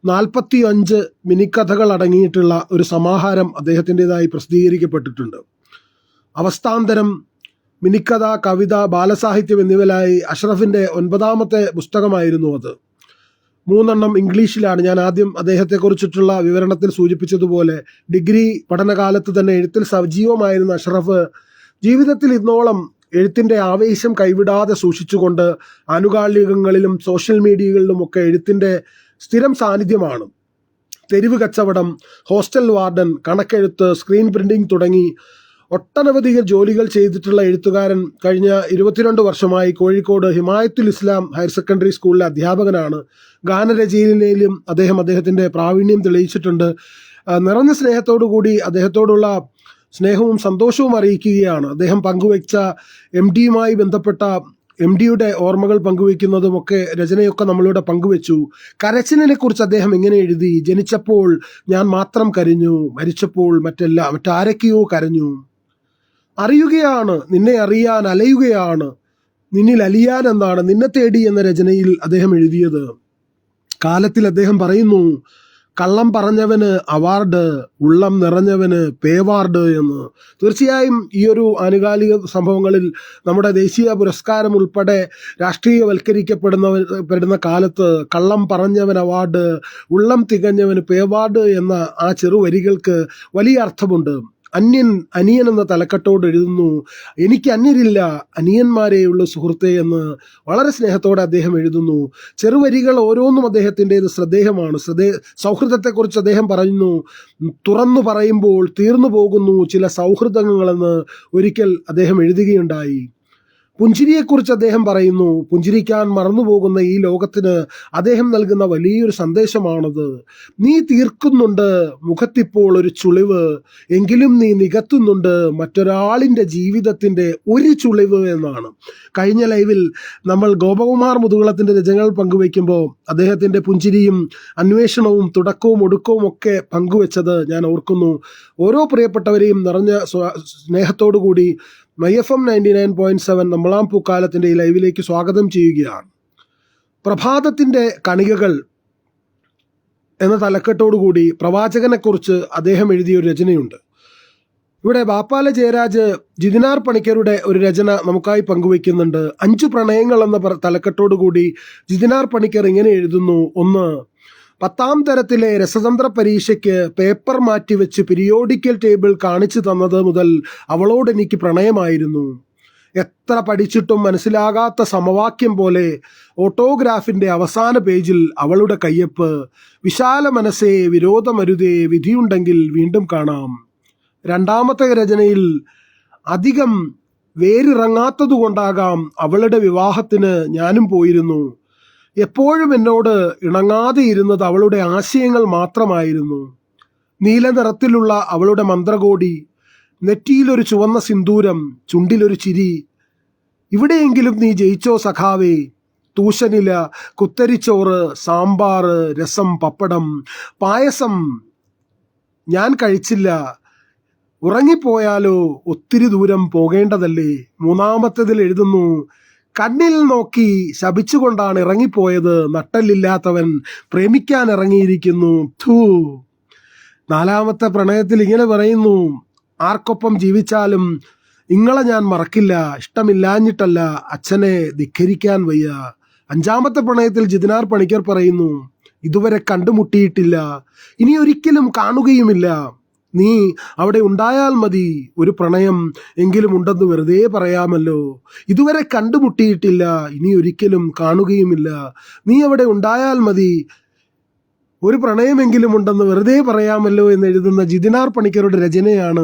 45 മിനിക്കഥകൾ അടങ്ങിയിട്ടുള്ള ഒരു സമാഹാരം അദ്ദേഹത്തിൻ്റെതായി പ്രസിദ്ധീകരിക്കപ്പെട്ടിട്ടുണ്ട്. അവസ്ഥാന്തരം, മിനിക്കഥ, കവിത, ബാലസാഹിത്യം എന്നിവയിലായി അഷ്റഫിൻ്റെ 9ാമത്തെ പുസ്തകമായിരുന്നു അത്. 3 ഇംഗ്ലീഷിലാണ്. ഞാൻ ആദ്യം അദ്ദേഹത്തെക്കുറിച്ചിട്ടുള്ള വിവരണത്തിൽ സൂചിപ്പിച്ചതുപോലെ ഡിഗ്രി പഠനകാലത്ത് തന്നെ എഴുത്തിൽ സജീവമായിരുന്ന അഷ്റഫ് ജീവിതത്തിൽ ഇന്നോളം എഴുത്തിൻ്റെ ആവേശം കൈവിടാതെ സൂക്ഷിച്ചുകൊണ്ട് ആനുകാലികങ്ങളിലും സോഷ്യൽ മീഡിയകളിലുമൊക്കെ എഴുത്തിൻ്റെ സ്ഥിരം സാന്നിധ്യമാണ്. തെരുവ് കച്ചവടം, ഹോസ്റ്റൽ വാർഡൻ, കണക്കെഴുത്ത്, സ്ക്രീൻ പ്രിന്റിംഗ് തുടങ്ങി ഒട്ടനവധി ജോലികൾ ചെയ്തിട്ടുള്ള എഴുത്തുകാരൻ കഴിഞ്ഞ 22 വർഷമായി കോഴിക്കോട് ഹിമായത്തുൽ ഇസ്ലാം ഹയർ സെക്കൻഡറി സ്കൂളിലെ അധ്യാപകനാണ്. ഗാനരചനയിലും അദ്ദേഹത്തിൻ്റെ പ്രാവീണ്യം തെളിയിച്ചിട്ടുണ്ട്. നിറഞ്ഞ സ്നേഹത്തോടു കൂടി അദ്ദേഹത്തോടുള്ള സ്നേഹവും സന്തോഷവും അറിയിക്കുകയാണ്. അദ്ദേഹം പങ്കുവെച്ച MD-യുമായി ബന്ധപ്പെട്ട MD-യുടെ ഓർമ്മകൾ പങ്കുവെക്കുന്നതുമൊക്കെ രചനയൊക്കെ നമ്മളിവിടെ പങ്കുവെച്ചു. കരച്ചിലിനെ കുറിച്ച് അദ്ദേഹം ഇങ്ങനെ എഴുതി: ജനിച്ചപ്പോൾ ഞാൻ മാത്രം കരഞ്ഞു, മരിച്ചപ്പോൾ മറ്റാരൊക്കെയോ കരഞ്ഞു. അറിയുകയാണ്, നിന്നെ അറിയാൻ അലയുകയാണ്, നിന്നിൽ അലിയാൻ എന്നാണ് നിന്നെ തേടി എന്ന രചനയിൽ അദ്ദേഹം എഴുതിയത്. കാലത്തിൽ അദ്ദേഹം പറയുന്നു, കള്ളം പറഞ്ഞവന് അവാർഡ്, ഉള്ളം നിറഞ്ഞവന് പേവാർഡ് എന്ന്. തീർച്ചയായും ഈ ഒരു ആനുകാലിക സംഭവങ്ങളിൽ നമ്മുടെ ദേശീയ പുരസ്കാരം ഉൾപ്പെടെ രാഷ്ട്രീയവൽക്കരിക്കപ്പെടുന്ന കാലത്ത് കള്ളം പറഞ്ഞവൻ അവാർഡ്, ഉള്ളം തികഞ്ഞവന് പേവാർഡ് എന്ന ആ ചെറുവരികൾക്ക് വലിയ അർത്ഥമുണ്ട്. അനിയൻ എന്ന തലക്കെട്ടോട് എഴുതുന്നു, എനിക്ക് അന്യരില്ല, അനിയന്മാരെയുള്ള സുഹൃത്തെ എന്ന് വളരെ സ്നേഹത്തോടെ അദ്ദേഹം എഴുതുന്നു. ചെറുവരികൾ ഓരോന്നും അദ്ദേഹത്തിൻ്റേത് ശ്രദ്ധേയമാണ്. സൗഹൃദത്തെക്കുറിച്ച് അദ്ദേഹം പറയുന്നു, തുറന്നു പറയുമ്പോൾ തീർന്നു പോകുന്നു ചില സൗഹൃദങ്ങളെന്ന് ഒരിക്കൽ അദ്ദേഹം എഴുതുകയുണ്ടായി. പുഞ്ചിരിയെക്കുറിച്ച് അദ്ദേഹം പറയുന്നു, പുഞ്ചിരിക്കാൻ മറന്നുപോകുന്ന ഈ ലോകത്തിന് അദ്ദേഹം നൽകുന്ന വലിയൊരു സന്ദേശമാണത്. നീ തീർക്കുന്നുണ്ട് മുഖത്തിപ്പോൾ ഒരു ചുളിവ്, എങ്കിലും നീ നികത്തുന്നുണ്ട് മറ്റൊരാളിൻ്റെ ജീവിതത്തിൻ്റെ ഒരു ചുളിവ് എന്നാണ്. കഴിഞ്ഞ ലൈവിൽ നമ്മൾ ഗോപകുമാർ മുതുകുളത്തിൻ്റെ രചനകൾ പങ്കുവയ്ക്കുമ്പോൾ അദ്ദേഹത്തിൻ്റെ പുഞ്ചിരിയും അന്വേഷണവും തുടക്കവും ഒടുക്കവും ഒക്കെ പങ്കുവെച്ചത് ഞാൻ ഓർക്കുന്നു. ഓരോ പ്രിയപ്പെട്ടവരെയും നിറഞ്ഞ സ്നേഹത്തോടു കൂടി മൈ എഫ് എം 99.7 നമ്മളാം പൂക്കാലത്തിൻ്റെ ഈ ലൈവിലേക്ക് സ്വാഗതം ചെയ്യുകയാണ്. പ്രഭാതത്തിൻ്റെ കണികകൾ എന്ന തലക്കെട്ടോടുകൂടി പ്രവാചകനെക്കുറിച്ച് അദ്ദേഹം എഴുതിയൊരു രചനയുണ്ട്. ഇവിടെ ബാപ്പാല ജയരാജ് ജിതിനാർ പണിക്കരുടെ ഒരു രചന നമുക്കായി പങ്കുവയ്ക്കുന്നുണ്ട്. 5 പ്രണയങ്ങൾ എന്ന തലക്കെട്ടോടുകൂടി ജിതിനാർ പണിക്കർ ഇങ്ങനെ എഴുതുന്നു: 1. 10ാം തരത്തിലെ രസതന്ത്ര പരീക്ഷയ്ക്ക് പേപ്പർ മാറ്റിവെച്ച് പീരിയോഡിക്കൽ ടേബിൾ കാണിച്ചു തന്നത് മുതൽ അവളോട് എനിക്ക് പ്രണയമായിരുന്നു. എത്ര പഠിച്ചിട്ടും മനസ്സിലാകാത്ത സമവാക്യം പോലെ ഓട്ടോഗ്രാഫിൻ്റെ അവസാന പേജിൽ അവളുടെ കയ്യൊപ്പ്. വിശാല മനസ്സേ, വിരോധമരുതേ, വിധിയുണ്ടെങ്കിൽ വീണ്ടും കാണാം. 2ാമത്തെ രചനയിൽ അധികം വേരിറങ്ങാത്തതുകൊണ്ടാകാം അവളുടെ വിവാഹത്തിന് ഞാനും പോയിരുന്നു. എപ്പോഴും എന്നോട് ഇണങ്ങാതെ ഇരുന്നത് അവളുടെ ആശയങ്ങൾ മാത്രമായിരുന്നു. നീല നിറത്തിലുള്ള അവളുടെ മന്ത്രകോടി, നെറ്റിയിലൊരു ചുവന്ന സിന്ദൂരം, ചുണ്ടിലൊരു ചിരി. ഇവിടെയെങ്കിലും നീ ജയിച്ചോ സഖാവേ. തൂശനില, കുത്തരിച്ചോറ്, സാമ്പാർ, രസം, പപ്പടം, പായസം ഞാൻ കഴിച്ചില്ല. ഉറങ്ങിപ്പോയാലോ ഒത്തിരി ദൂരം പോകേണ്ടതല്ലേ. 3ാമത്തേതിൽ എഴുതുന്നു, കണ്ണിൽ നോക്കി ശപിച്ചുകൊണ്ടാണ് ഇറങ്ങിപ്പോയത്, നട്ടല്ലില്ലാത്തവൻ പ്രേമിക്കാൻ ഇറങ്ങിയിരിക്കുന്നു. 4ാമത്തെ പ്രണയത്തിൽ ഇങ്ങനെ പറയുന്നു, ആർക്കൊപ്പം ജീവിച്ചാലും ഇങ്ങളെ ഞാൻ മറക്കില്ല, ഇഷ്ടമില്ലാഞ്ഞിട്ടല്ല, അച്ഛനെ ധിക്കരിക്കാൻ വയ്യ. 5-ാമത്തെ പ്രണയത്തിൽ ജിതിനാർ പണിക്കർ പറയുന്നു, ഇതുവരെ കണ്ടുമുട്ടിയിട്ടില്ല, ഇനി ഒരിക്കലും കാണുകയുമില്ല. നീ അവിടെ ഉണ്ടായാൽ മതി, ഒരു പ്രണയം എങ്കിലും ഉണ്ടെന്ന് വെറുതെ പറയാമല്ലോ. ഇതുവരെ കണ്ടുമുട്ടിയിട്ടില്ല, ഇനി ഒരിക്കലും കാണുകയുമില്ല. നീ അവിടെ ഉണ്ടായാൽ മതി, ഒരു പ്രണയമെങ്കിലും ഉണ്ടെന്ന് വെറുതെ പറയാമല്ലോ എന്ന് എഴുതുന്ന ജിതിനാർ പണിക്കരുടെ രചനയാണ്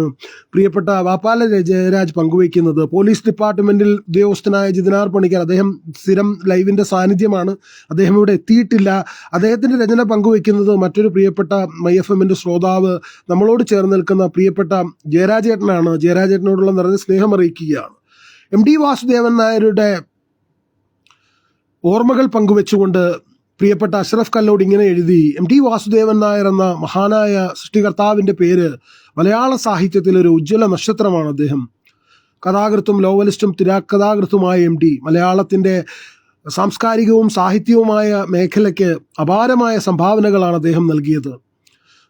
പ്രിയപ്പെട്ട വാപ്പാല ജയരാജ് പങ്കുവയ്ക്കുന്നത്. പോലീസ് ഡിപ്പാർട്ട്മെന്റിൽ ഉദ്യോഗസ്ഥനായ ജിതിനാർ പണിക്കർ, അദ്ദേഹം സ്ഥിരം ലൈവിന്റെ സാന്നിധ്യമാണ്. അദ്ദേഹം ഇവിടെ എത്തിയിട്ടില്ല. അദ്ദേഹത്തിന്റെ രചന പങ്കുവയ്ക്കുന്നത് മറ്റൊരു പ്രിയപ്പെട്ട MyFMന്റെ ശ്രോതാവ്, നമ്മളോട് ചേർന്ന് നിൽക്കുന്ന പ്രിയപ്പെട്ട ജയരാജേട്ടനാണ്. ജയരാജേട്ടനോടുള്ള നിറഞ്ഞ സ്നേഹം അറിയിക്കുകയാണ്. MD വാസുദേവൻ നായരുടെ ഓർമ്മകൾ പങ്കുവെച്ചുകൊണ്ട് പ്രിയപ്പെട്ട അഷ്റഫ് കല്ലോട് ഇങ്ങനെ എഴുതി, MD വാസുദേവൻ നായർ എന്ന മഹാനായ സൃഷ്ടികർത്താവിൻ്റെ പേര് മലയാള സാഹിത്യത്തിൽ ഒരു ഉജ്ജ്വല നക്ഷത്രമാണ് അദ്ദേഹം. കഥാകൃത്തും നോവലിസ്റ്റും തിരക്കഥാകൃത്തുമായ MD മലയാളത്തിൻ്റെ സാംസ്കാരികവും സാഹിത്യവുമായ മേഖലയ്ക്ക് അപാരമായ സംഭാവനകളാണ് അദ്ദേഹം നൽകിയത്.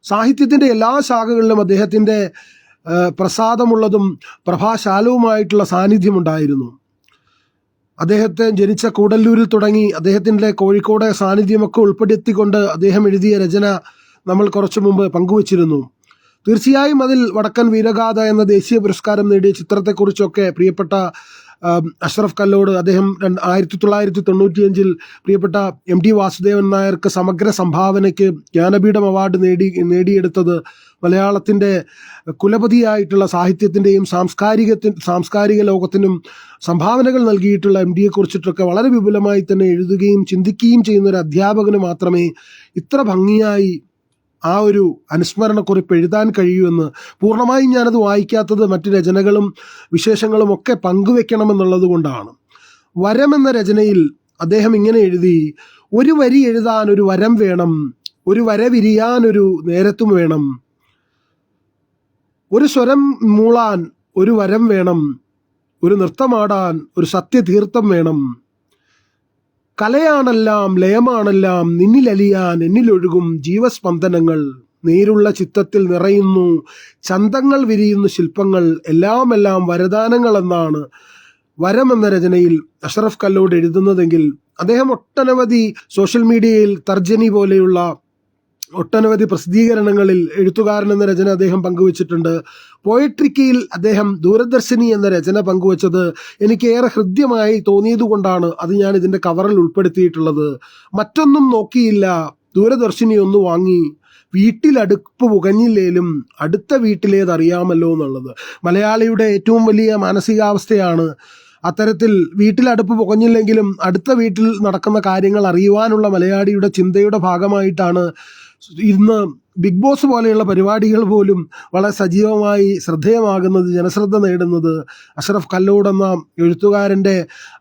സാഹിത്യത്തിൻ്റെ എല്ലാ ശാഖകളിലും അദ്ദേഹത്തിൻ്റെ പ്രസാദമുള്ളതും പ്രഭാശാലവുമായിട്ടുള്ള സാന്നിധ്യമുണ്ടായിരുന്നു. അദ്ദേഹത്തെ ജനിച്ച കൂടല്ലൂരിൽ തുടങ്ങി അദ്ദേഹത്തിൻ്റെ കോഴിക്കോട് സാന്നിധ്യമൊക്കെ ഉൾപ്പെടുത്തിക്കൊണ്ട് അദ്ദേഹം എഴുതിയ രചന നമ്മൾ കുറച്ചു മുമ്പ് പങ്കുവച്ചിരുന്നു. തീർച്ചയായും അതിൽ വടക്കൻ വീരഗാഥ എന്ന ദേശീയ പുരസ്കാരം നേടിയ ചിത്രത്തെക്കുറിച്ചൊക്കെ പ്രിയപ്പെട്ട അഷ്റഫ് കല്ലോട് അദ്ദേഹം 1995 പ്രിയപ്പെട്ട MD വാസുദേവൻ നായർക്ക് സമഗ്ര സംഭാവനയ്ക്ക് ജ്ഞാനപീഠം അവാർഡ് നേടിയെടുത്തത് മലയാളത്തിൻ്റെ കുലപതിയായിട്ടുള്ള സാഹിത്യത്തിൻ്റെയും സാംസ്കാരിക ലോകത്തിനും സംഭാവനകൾ നൽകിയിട്ടുള്ള MDയെ കുറിച്ചിട്ടൊക്കെ വളരെ വിപുലമായി തന്നെ എഴുതുകയും ചിന്തിക്കുകയും ചെയ്യുന്ന ഒരു അധ്യാപകന് മാത്രമേ ഇത്ര ഭംഗിയായി ആ ഒരു അനുസ്മരണക്കുറിപ്പ് എഴുതാൻ കഴിയൂ എന്ന്. പൂർണ്ണമായും ഞാനത് വായിക്കാത്തത് മറ്റ് രചനകളും വിശേഷങ്ങളും ഒക്കെ പങ്കുവെക്കണമെന്നുള്ളത് കൊണ്ടാണ്. വരം എന്ന രചനയിൽ അദ്ദേഹം ഇങ്ങനെ എഴുതി, ഒരു വരി എഴുതാൻ ഒരു വരം വേണം, ഒരു വര വിരിയാൻ ഒരു നേരത്തും വേണം, ഒരു സ്വരം മൂളാൻ ഒരു വരം വേണം, ഒരു നൃത്തമാടാൻ ഒരു സത്യതീർത്ഥം വേണം. കലയാണെല്ലാം ലയമാണെല്ലാം നിന്നിലലിയാൻ എന്നിലൊഴുകും ജീവസ്പന്ദനങ്ങൾ, നേരുള്ള ചിത്തത്തിൽ നിറയുന്നു ചന്തങ്ങൾ വിരിയുന്നു ശില്പങ്ങൾ, എല്ലാം വരദാനങ്ങൾ എന്നാണ് വരം എന്ന രചനയിൽ അഷ്റഫ് കല്ലോട് എഴുതുന്നതെങ്കിൽ അദ്ദേഹം ഒട്ടനവധി സോഷ്യൽ മീഡിയയിൽ തർജനി പോലെയുള്ള ഒട്ടനവധി പ്രസിദ്ധീകരണങ്ങളിൽ എഴുത്തുകാരൻ എന്ന രചന അദ്ദേഹം പങ്കുവച്ചിട്ടുണ്ട്. പോയട്രിക്കയിൽ അദ്ദേഹം ദൂരദർശിനി എന്ന രചന പങ്കുവച്ചത് എനിക്ക് ഏറെ ഹൃദ്യമായി തോന്നിയതുകൊണ്ടാണ് അത് ഞാൻ ഇതിൻ്റെ കവറിൽ ഉൾപ്പെടുത്തിയിട്ടുള്ളത്. മറ്റൊന്നും നോക്കിയില്ല, ദൂരദർശിനി ഒന്ന് വാങ്ങി, വീട്ടിലടുപ്പ് പുകഞ്ഞില്ലേലും അടുത്ത വീട്ടിലേതറിയാമല്ലോ എന്നുള്ളത് മലയാളിയുടെ ഏറ്റവും വലിയ മാനസികാവസ്ഥയാണ്. അത്തരത്തിൽ വീട്ടിലടുപ്പ് പുകഞ്ഞില്ലെങ്കിലും അടുത്ത വീട്ടിൽ നടക്കുന്ന കാര്യങ്ങൾ അറിയുവാനുള്ള മലയാളിയുടെ ചിന്തയുടെ ഭാഗമായിട്ടാണ് ഇന്ന് ബിഗ് ബോസ് പോലെയുള്ള പരിപാടികൾ പോലും വളരെ സജീവമായി ശ്രദ്ധേയമാകുന്നത്, ജനശ്രദ്ധ നേടുന്നത്. അഷ്റഫ് കല്ലോട് എന്ന എഴുത്തുകാരൻ്റെ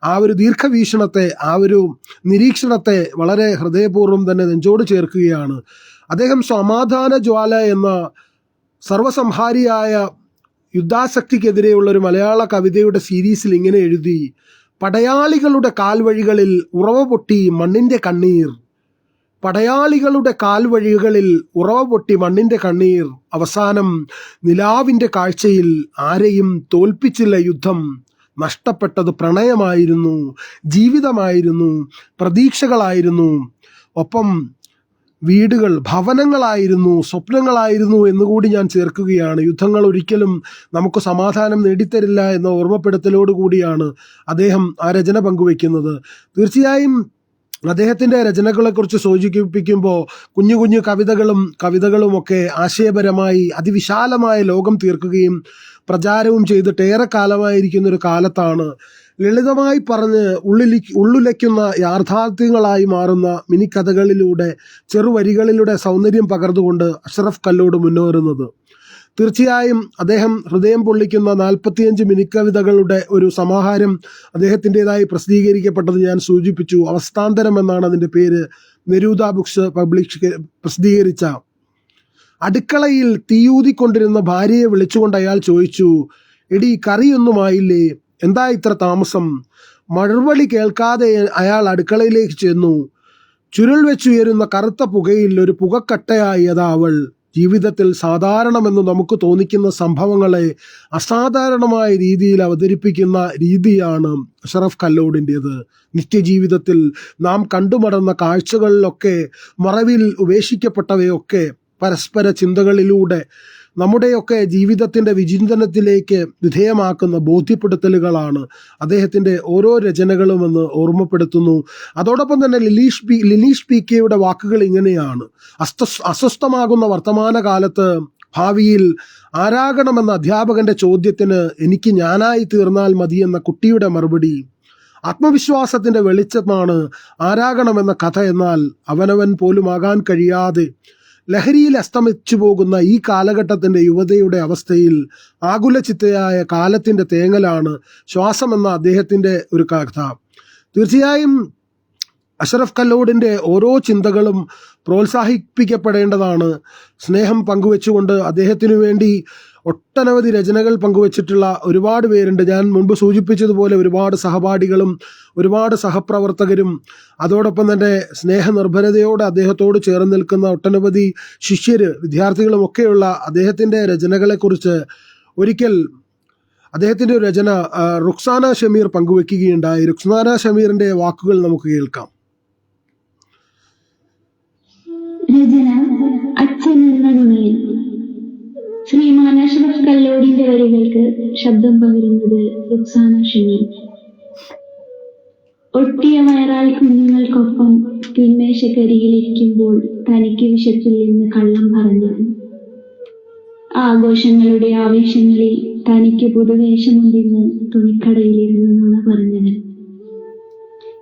ആ ഒരു ദീർഘവീക്ഷണത്തെ, ആ ഒരു നിരീക്ഷണത്തെ വളരെ ഹൃദയപൂർവ്വം തന്നെ നെഞ്ചോട് ചേർക്കുകയാണ്. അദ്ദേഹം സമാധാന ജ്വാല എന്ന സർവസംഹാരിയായ യുദ്ധാസക്തിക്കെതിരെയുള്ള ഒരു മലയാള കവിതയുടെ സീരീസിൽ ഇങ്ങനെ എഴുതി, പടയാളികളുടെ കാൽവഴികളിൽ ഉറവ പൊട്ടി മണ്ണിൻ്റെ കണ്ണീർ, പടയാളികളുടെ കാൽവഴികളിൽ ഉറവ പൊട്ടി മണ്ണിൻ്റെ കണ്ണീർ, അവസാനം നിലാവിൻ്റെ കാഴ്ചയിൽ ആരെയും തോൽപ്പിച്ചില്ല യുദ്ധം, നഷ്ടപ്പെട്ടത് പ്രണയമായിരുന്നു, ജീവിതമായിരുന്നു, പ്രതീക്ഷകളായിരുന്നു, ഒപ്പം വീടുകൾ, ഭവനങ്ങളായിരുന്നു, സ്വപ്നങ്ങളായിരുന്നു എന്നുകൂടി ഞാൻ ചേർക്കുകയാണ്. യുദ്ധങ്ങൾ ഒരിക്കലും നമുക്ക് സമാധാനം നേടിത്തരില്ല എന്ന ഓർമ്മപ്പെടുത്തലോടുകൂടിയാണ് അദ്ദേഹം ആ രചന പങ്കുവയ്ക്കുന്നത്. തീർച്ചയായും അദ്ദേഹത്തിൻ്റെ രചനകളെക്കുറിച്ച് സൂചിപ്പിക്കുമ്പോൾ കുഞ്ഞു കുഞ്ഞു കവിതകളുമൊക്കെ ആശയപരമായി അതിവിശാലമായ ലോകം തീർക്കുകയും പ്രചാരവും ചെയ്തിട്ട് ഏറെ കാലമായിരിക്കുന്ന ഒരു കാലത്താണ് ലളിതമായി പറഞ്ഞ് ഉള്ളുലയ്ക്കുന്ന യാഥാർത്ഥ്യങ്ങളായി മാറുന്ന മിനിക്കഥകളിലൂടെ, ചെറുവരികളിലൂടെ സൗന്ദര്യം പകർന്നുകൊണ്ട് അഷ്റഫ് കല്ലോട് മുന്നേറുന്നത്. തീർച്ചയായും അദ്ദേഹം ഹൃദയം പൊള്ളിക്കുന്ന 45 മിനിക്കവിതകളുടെ ഒരു സമാഹാരം അദ്ദേഹത്തിൻ്റെതായി പ്രസിദ്ധീകരിക്കപ്പെട്ടത് ഞാൻ സൂചിപ്പിച്ചു. അവസ്ഥാന്തരം എന്നാണ് അതിൻ്റെ പേര്. നെരൂദ ബുക്സ് പ്രസിദ്ധീകരിച്ച. അടുക്കളയിൽ തീയൂതിക്കൊണ്ടിരുന്ന ഭാര്യയെ വിളിച്ചുകൊണ്ട് അയാൾ ചോദിച്ചു, എടി കറിയൊന്നുമായില്ലേ, എന്താ ഇത്ര താമസം? മറുപടി കേൾക്കാതെ അയാൾ അടുക്കളയിലേക്ക് ചെന്നു. ചുരുൾ വെച്ചുയരുന്ന കറുത്ത പുകയിൽ ഒരു പുകക്കട്ടയായി അതാ അവൾ. ജീവിതത്തിൽ സാധാരണമെന്ന് നമുക്ക് തോന്നിക്കുന്ന സംഭവങ്ങളെ അസാധാരണമായ രീതിയിൽ അവതരിപ്പിക്കുന്ന രീതിയാണ് അഷ്റഫ് കല്ലോടിൻ്റേത്. നിത്യജീവിതത്തിൽ നാം കണ്ടുമടന്ന കാഴ്ചകളിലൊക്കെ മറവിൽ ഉപേക്ഷിക്കപ്പെട്ടവയൊക്കെ പരസ്പര ചിന്തകളിലൂടെ നമ്മുടെയൊക്കെ ജീവിതത്തിൻ്റെ വിചിന്തനത്തിലേക്ക് വിധേയമാക്കുന്ന ബോധ്യപ്പെടുത്തലുകളാണ് അദ്ദേഹത്തിൻ്റെ ഓരോ രചനകളുമെന്ന് ഓർമ്മപ്പെടുത്തുന്നു. അതോടൊപ്പം തന്നെ ലിനീഷ് പി കെയുടെ വാക്കുകൾ ഇങ്ങനെയാണ്: അസ്വസ്ഥമാകുന്ന വർത്തമാനകാലത്ത് ഭാവിയിൽ ആരാകണമെന്ന അധ്യാപകന്റെ ചോദ്യത്തിന് എനിക്ക് ഞാനായി തീർന്നാൽ മതിയെന്ന കുട്ടിയുടെ മറുപടി, ആത്മവിശ്വാസത്തിന്റെ വെളിച്ചമാണ് ആരാകണമെന്ന കഥ, എന്നാൽ അവനവൻ പോലും ആകാൻ കഴിയാതെ ലഹരിയിൽ അസ്തമിച്ചു പോകുന്ന ഈ കാലഘട്ടത്തിന്റെ യുവതയുടെ അവസ്ഥയിൽ ആകുലചിത്തയായ കാലത്തിന്റെ തേങ്ങലാണ് ശ്വാസമെന്ന അദ്ദേഹത്തിന്റെ ഒരു കഥ. തീർച്ചയായും അഷ്റഫ് കല്ലോടിൻ്റെ ഓരോ ചിന്തകളും പ്രോത്സാഹിപ്പിക്കപ്പെടേണ്ടതാണ്. സ്നേഹം പങ്കുവെച്ചുകൊണ്ട് അദ്ദേഹത്തിനു വേണ്ടി ഒട്ടനവധി രചനകൾ പങ്കുവച്ചിട്ടുള്ള ഒരുപാട് പേരുണ്ട്. ഞാൻ മുൻപ് സൂചിപ്പിച്ചതുപോലെ ഒരുപാട് സഹപാഠികളും ഒരുപാട് സഹപ്രവർത്തകരും അതോടൊപ്പം തന്നെ സ്നേഹനിർഭരതയോടെ അദ്ദേഹത്തോട് ചേർന്ന് നിൽക്കുന്ന ഒട്ടനവധി ശിഷ്യര്, വിദ്യാർത്ഥികളും ഒക്കെയുള്ള അദ്ദേഹത്തിൻ്റെ രചനകളെക്കുറിച്ച് ഒരിക്കൽ അദ്ദേഹത്തിൻ്റെ ഒരു രചന റുക്സാന ഷമീർ പങ്കുവെക്കുകയുണ്ടായി. റുക്സാന ഷമീറിൻ്റെ വാക്കുകൾ നമുക്ക് കേൾക്കാം. രചന അച്ഛൻ എന്ന നുണയൻ. ശ്രീമാൻ അഷ്റഫ് കല്ലോടിന്റെ വരികൾക്ക് ശബ്ദം പകരുന്നത് റുക്സാന ഷമീർ. ഒട്ടിയ വയറാൽ കുഞ്ഞുങ്ങൾക്കൊപ്പം പിന്മേശക്കരികിലിരിക്കുമ്പോൾ തനിക്ക് വിശപ്പില്ലെന്ന് കള്ളം പറഞ്ഞവൻ. ആഘോഷങ്ങളുടെ ആവേശങ്ങളിൽ തനിക്ക് പുതുവേഷമുണ്ടെന്ന് തുണിക്കടയിലിരുന്ന് നുണ പറഞ്ഞവൻ.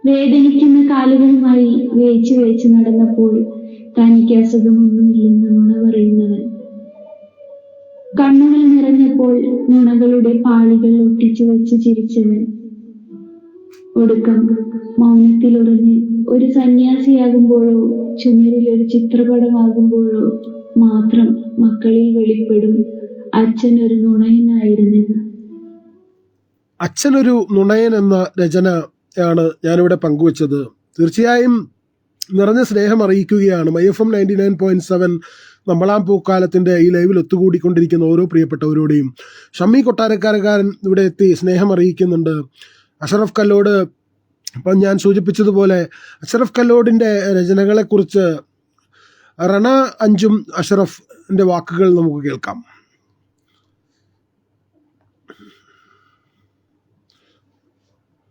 വേദനിക്കുന്ന കാലുകളുമായി വേച്ച് നടന്നപ്പോൾ തനിക്ക് അസുഖമൊന്നുമില്ലെന്ന് നുണ പറയുന്നവൻ. കണ്ണുകൾ നിറഞ്ഞപ്പോൾ നുണകളുടെ പാളികൾ ഒട്ടിച്ചു വെച്ച് ചിരിച്ചവൻ. ഒടുക്കം മൗനത്തിലുറഞ്ഞ് ഒരു സന്യാസിയാകുമ്പോഴോ ചുമരിൽ ഒരു ചിത്രപടമാകുമ്പോഴോ മാത്രം മക്കളിൽ വെളിപ്പെടും അച്ഛൻ ഒരു നുണയനായിരുന്നെന്ന്. അച്ഛനൊരു നുണയൻ എന്ന രചനയാണ് ഞാനിവിടെ പങ്കുവച്ചത്. തീർച്ചയായും നിറഞ്ഞ സ്നേഹം അറിയിക്കുകയാണ്. MyFM 99.7 നമ്മളാം പൂക്കാലത്തിൻ്റെ ഈ ലൈവിൽ ഒത്തുകൂടിക്കൊണ്ടിരിക്കുന്ന ഓരോ പ്രിയപ്പെട്ടവരോടെയും. ഷമ്മി കൊട്ടാരക്കാരൻ ഇവിടെ എത്തി സ്നേഹം അറിയിക്കുന്നുണ്ട്. അഷ്റഫ് കല്ലോട്, ഇപ്പം ഞാൻ സൂചിപ്പിച്ചതുപോലെ അഷ്റഫ് കല്ലോടിൻ്റെ രചനകളെക്കുറിച്ച് റണ അഞ്ചും അഷ്റഫിൻ്റെ വാക്കുകൾ നമുക്ക് കേൾക്കാം.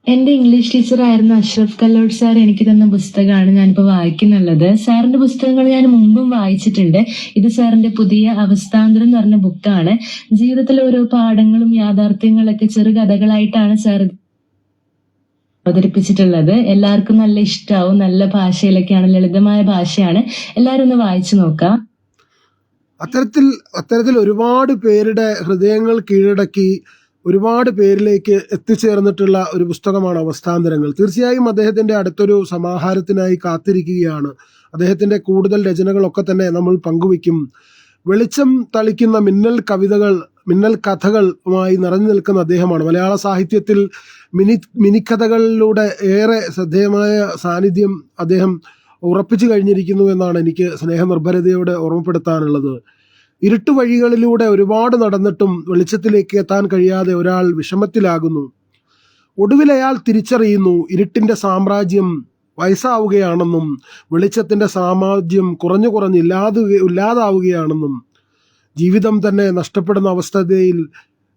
എന്റെ ഇംഗ്ലീഷ് ടീച്ചറായിരുന്ന അഷ്റഫ് കല്ലോട് സാർ എനിക്ക് തന്ന പുസ്തകമാണ് ഞാനിപ്പോൾ വായിക്കുന്നുള്ളത്. സാറിന്റെ പുസ്തകങ്ങൾ ഞാൻ മുമ്പും വായിച്ചിട്ടുണ്ട്. ഇത് സാറിന്റെ പുതിയ അവസ്ഥാന്തരം എന്ന് പറഞ്ഞ ബുക്കാണ്. ജീവിതത്തിലെ ഓരോ പാഠങ്ങളും യാഥാർത്ഥ്യങ്ങളൊക്കെ ചെറുകഥകളായിട്ടാണ് സാർ അവതരിപ്പിച്ചിട്ടുള്ളത്. എല്ലാവർക്കും നല്ല ഇഷ്ടാവും. നല്ല ഭാഷയിലൊക്കെയാണ്, ലളിതമായ ഭാഷയാണ്. എല്ലാവരും ഒന്ന് വായിച്ചു നോക്കാം. അത്തരത്തിൽ ഒരുപാട് പേരുടെ ഹൃദയങ്ങൾ കീഴടക്കി ഒരുപാട് പേരിലേക്ക് എത്തിച്ചേർന്നിട്ടുള്ള ഒരു പുസ്തകമാണ് അവസ്ഥാന്തരങ്ങൾ. തീർച്ചയായും അദ്ദേഹത്തിൻ്റെ അടുത്തൊരു സമാഹാരത്തിനായി കാത്തിരിക്കുകയാണ്. അദ്ദേഹത്തിൻ്റെ കൂടുതൽ രചനകളൊക്കെ തന്നെ നമ്മൾ പങ്കുവയ്ക്കും. വെളിച്ചം തളിക്കുന്ന മിന്നൽ കഥകളുമായി നിറഞ്ഞു നിൽക്കുന്ന അദ്ദേഹമാണ്. മലയാള സാഹിത്യത്തിൽ മിനിക്കഥകളിലൂടെ ഏറെ ശ്രദ്ധേയമായ സാന്നിധ്യം അദ്ദേഹം ഉറപ്പിച്ചു കഴിഞ്ഞിരിക്കുന്നു എന്നാണ് എനിക്ക് സ്നേഹനിർഭരതയോടെ ഓർമ്മപ്പെടുത്താനുള്ളത്. ഇരുട്ടുവഴികളിലൂടെ ഒരുപാട് നടന്നിട്ടും വെളിച്ചത്തിലേക്ക് എത്താൻ കഴിയാതെ ഒരാൾ വിഷമത്തിലാകുന്നു. ഒടുവിൽ അയാൾ തിരിച്ചറിയുന്നു ഇരുട്ടിന്റെ സാമ്രാജ്യം വയസ്സാവുകയാണെന്നും വെളിച്ചത്തിന്റെ സാമ്രാജ്യം കുറഞ്ഞു ഇല്ലാതാവുകയാണെന്നും. ജീവിതം തന്നെ നഷ്ടപ്പെടുന്ന അവസ്ഥയിൽ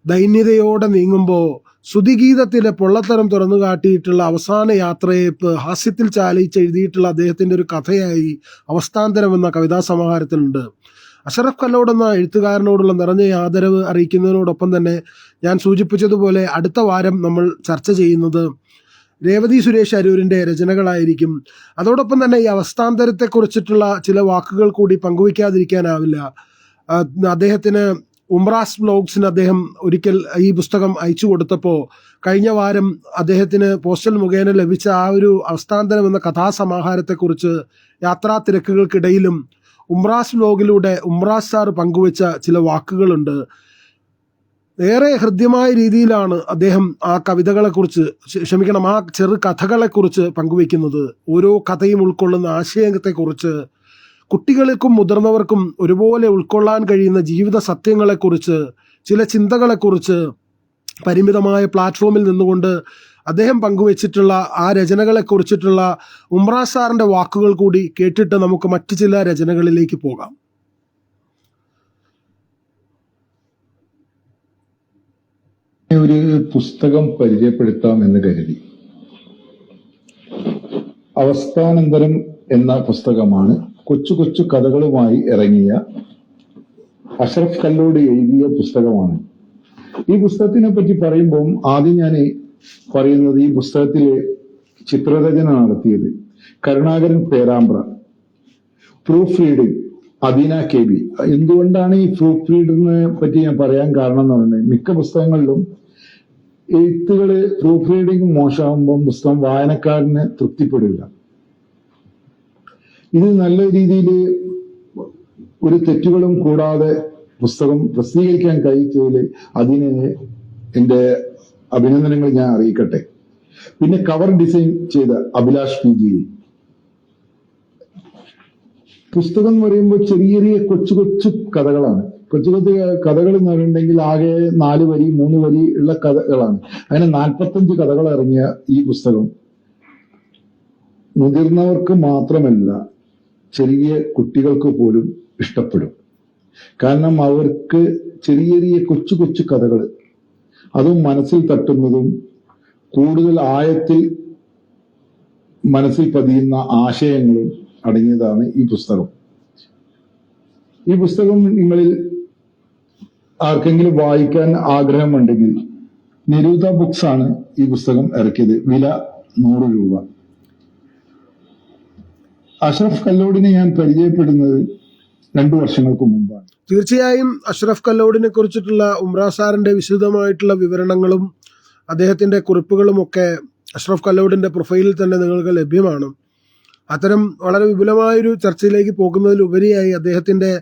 ദൈന്യതയോടെ നീങ്ങുമ്പോൾ ശ്രുതിഗീതത്തിലെ പൊള്ളത്തരം തുറന്നു കാട്ടിയിട്ടുള്ള അവസാന യാത്രയേപ്പ് ഹാസ്യത്തിൽ ചാലിച്ചെഴുതിയിട്ടുള്ള അദ്ദേഹത്തിൻ്റെ ഒരു കഥയായി അവസ്ഥാന്തരം എന്ന കവിതാ സമാഹാരത്തിലുണ്ട്. അഷ്റഫ് കല്ലോട് എന്ന എഴുത്തുകാരനോടുള്ള നിറഞ്ഞ ആദരവ് അറിയിക്കുന്നതിനോടൊപ്പം തന്നെ ഞാൻ സൂചിപ്പിച്ചതുപോലെ അടുത്ത വാരം നമ്മൾ ചർച്ച ചെയ്യുന്നത് രേവതി സുരേഷ് അരൂരിൻ്റെ രചനകളായിരിക്കും. അതോടൊപ്പം തന്നെ ഈ അവസ്ഥാന്തരത്തെക്കുറിച്ചിട്ടുള്ള ചില വാക്കുകൾ കൂടി പങ്കുവയ്ക്കാതിരിക്കാനാവില്ല. അദ്ദേഹത്തിന് ഉംറാസ് വ്ലോഗ്സിന് അദ്ദേഹം ഒരിക്കൽ ഈ പുസ്തകം അയച്ചു കൊടുത്തപ്പോൾ കഴിഞ്ഞ വാരം അദ്ദേഹത്തിന് പോസ്റ്റൽ മുഖേന ലഭിച്ച ആ ഒരു അവസ്ഥാന്തരം എന്ന കഥാസമാഹാരത്തെക്കുറിച്ച് യാത്രാ തിരക്കുകൾക്കിടയിലും ഉംറാസ് വ്ലോഗിലൂടെ ഉംറാസ് സാർ പങ്കുവെച്ച ചില വാക്കുകളുണ്ട്. ഏറെ ഹൃദ്യമായ രീതിയിലാണ് അദ്ദേഹം ആ കവിതകളെക്കുറിച്ച് ആ ചെറു കഥകളെക്കുറിച്ച് പങ്കുവെക്കുന്നത്. ഓരോ കഥയും ഉൾക്കൊള്ളുന്ന ആശയത്തെക്കുറിച്ച് കുട്ടികൾക്കും മുതിർന്നവർക്കും ഒരുപോലെ ഉൾക്കൊള്ളാൻ കഴിയുന്ന ജീവിത സത്യങ്ങളെക്കുറിച്ച്, ചില ചിന്തകളെക്കുറിച്ച് പരിമിതമായ പ്ലാറ്റ്ഫോമിൽ നിന്നുകൊണ്ട് അദ്ദേഹം പങ്കുവച്ചിട്ടുള്ള ആ രചനകളെക്കുറിച്ചിട്ടുള്ള ഉമ്ര സാറിൻ്റെ വാക്കുകൾ കൂടി കേട്ടിട്ട് നമുക്ക് മറ്റു ചില രചനകളിലേക്ക് പോകാം. ഒരു പുസ്തകം പരിചയപ്പെടുത്താം എന്ന് കരുതി. അവസ്ഥാനന്തരം എന്ന പുസ്തകമാണ്. കൊച്ചു കൊച്ചു കഥകളുമായി ഇറങ്ങിയ അഷ്റഫ് കല്ലോട് എഴുതിയ പുസ്തകമാണ്. ഈ പുസ്തകത്തിനെ പറ്റി പറയുമ്പോൾ ആദ്യം ഞാൻ പറയുന്നത്, ഈ പുസ്തകത്തിലെ ചിത്രരചന നടത്തിയത് Karunakaran Perambra, proof reading Adeena KB. എന്തുകൊണ്ടാണ് ഈ പ്രൂഫ് റീഡിങ്ങിനെ പറ്റി ഞാൻ പറയാൻ കാരണം എന്ന് പറയുന്നത്, മിക്ക പുസ്തകങ്ങളിലും എഴുത്തുകള് പ്രൂഫ് റീഡിംഗ് മോശമാകുമ്പോൾ പുസ്തകം വായനക്കാരന് തൃപ്തിപ്പെടില്ല. ഇത് നല്ല രീതിയിൽ ഒരു തെറ്റുകളും കൂടാതെ പുസ്തകം പ്രസിദ്ധീകരിക്കാൻ കഴിച്ചതിൽ അതിന് എൻ്റെ അഭിനന്ദനങ്ങൾ ഞാൻ അറിയിക്കട്ടെ. പിന്നെ കവർ ഡിസൈൻ ചെയ്ത അഭിലാഷ് PG. പുസ്തകം എന്ന് പറയുമ്പോൾ ചെറിയ ചെറിയ കൊച്ചു കൊച്ചു കഥകളാണ്. കൊച്ചു കൊച്ചു കഥകൾ എന്ന് പറയുന്നുണ്ടെങ്കിൽ ആകെ 4 വരി 3 വരി ഉള്ള കഥകളാണ്. അങ്ങനെ 45 കഥകൾ ഇറങ്ങിയ ഈ പുസ്തകം മുതിർന്നവർക്ക് മാത്രമല്ല, ചെറിയ കുട്ടികൾക്ക് പോലും ഇഷ്ടപ്പെടും. കാരണം അവർക്ക് ചെറിയ ചെറിയ കൊച്ചു കൊച്ചു കഥകൾ, അതും മനസ്സിൽ തട്ടുന്നതും കൂടുതൽ ആഴത്തിൽ മനസ്സിൽ പതിയുന്ന ആശയങ്ങളും അടങ്ങിയതാണ് ഈ പുസ്തകം. ഈ പുസ്തകം നിങ്ങളിൽ ആർക്കെങ്കിലും വായിക്കാൻ ആഗ്രഹമുണ്ടെങ്കിൽ നിരൂത ബുക്സ് ആണ് ഈ പുസ്തകം ഇറക്കിയത്. വില 100 രൂപ. അഷ്റഫ് കല്ലോടിനെ ഞാൻ പരിചയപ്പെടുന്നത് 2 വർഷങ്ങൾക്ക് മുമ്പാണ്. തീർച്ചയായും അഷ്റഫ് കല്ലോടിനെ കുറിച്ചിട്ടുള്ള ഉമ്ര സാറിന്റെ വിശദമായിട്ടുള്ള വിവരണങ്ങളും അദ്ദേഹത്തിന്റെ കുറിപ്പുകളും ഒക്കെ അഷ്റഫ് കല്ലോടിന്റെ പ്രൊഫൈലിൽ തന്നെ നിങ്ങൾക്ക് ലഭ്യമാണ്. അത്തരം വളരെ വിപുലമായൊരു ചർച്ചയിലേക്ക് പോകുന്നതിലുപരിയായി അദ്ദേഹത്തിന്റെ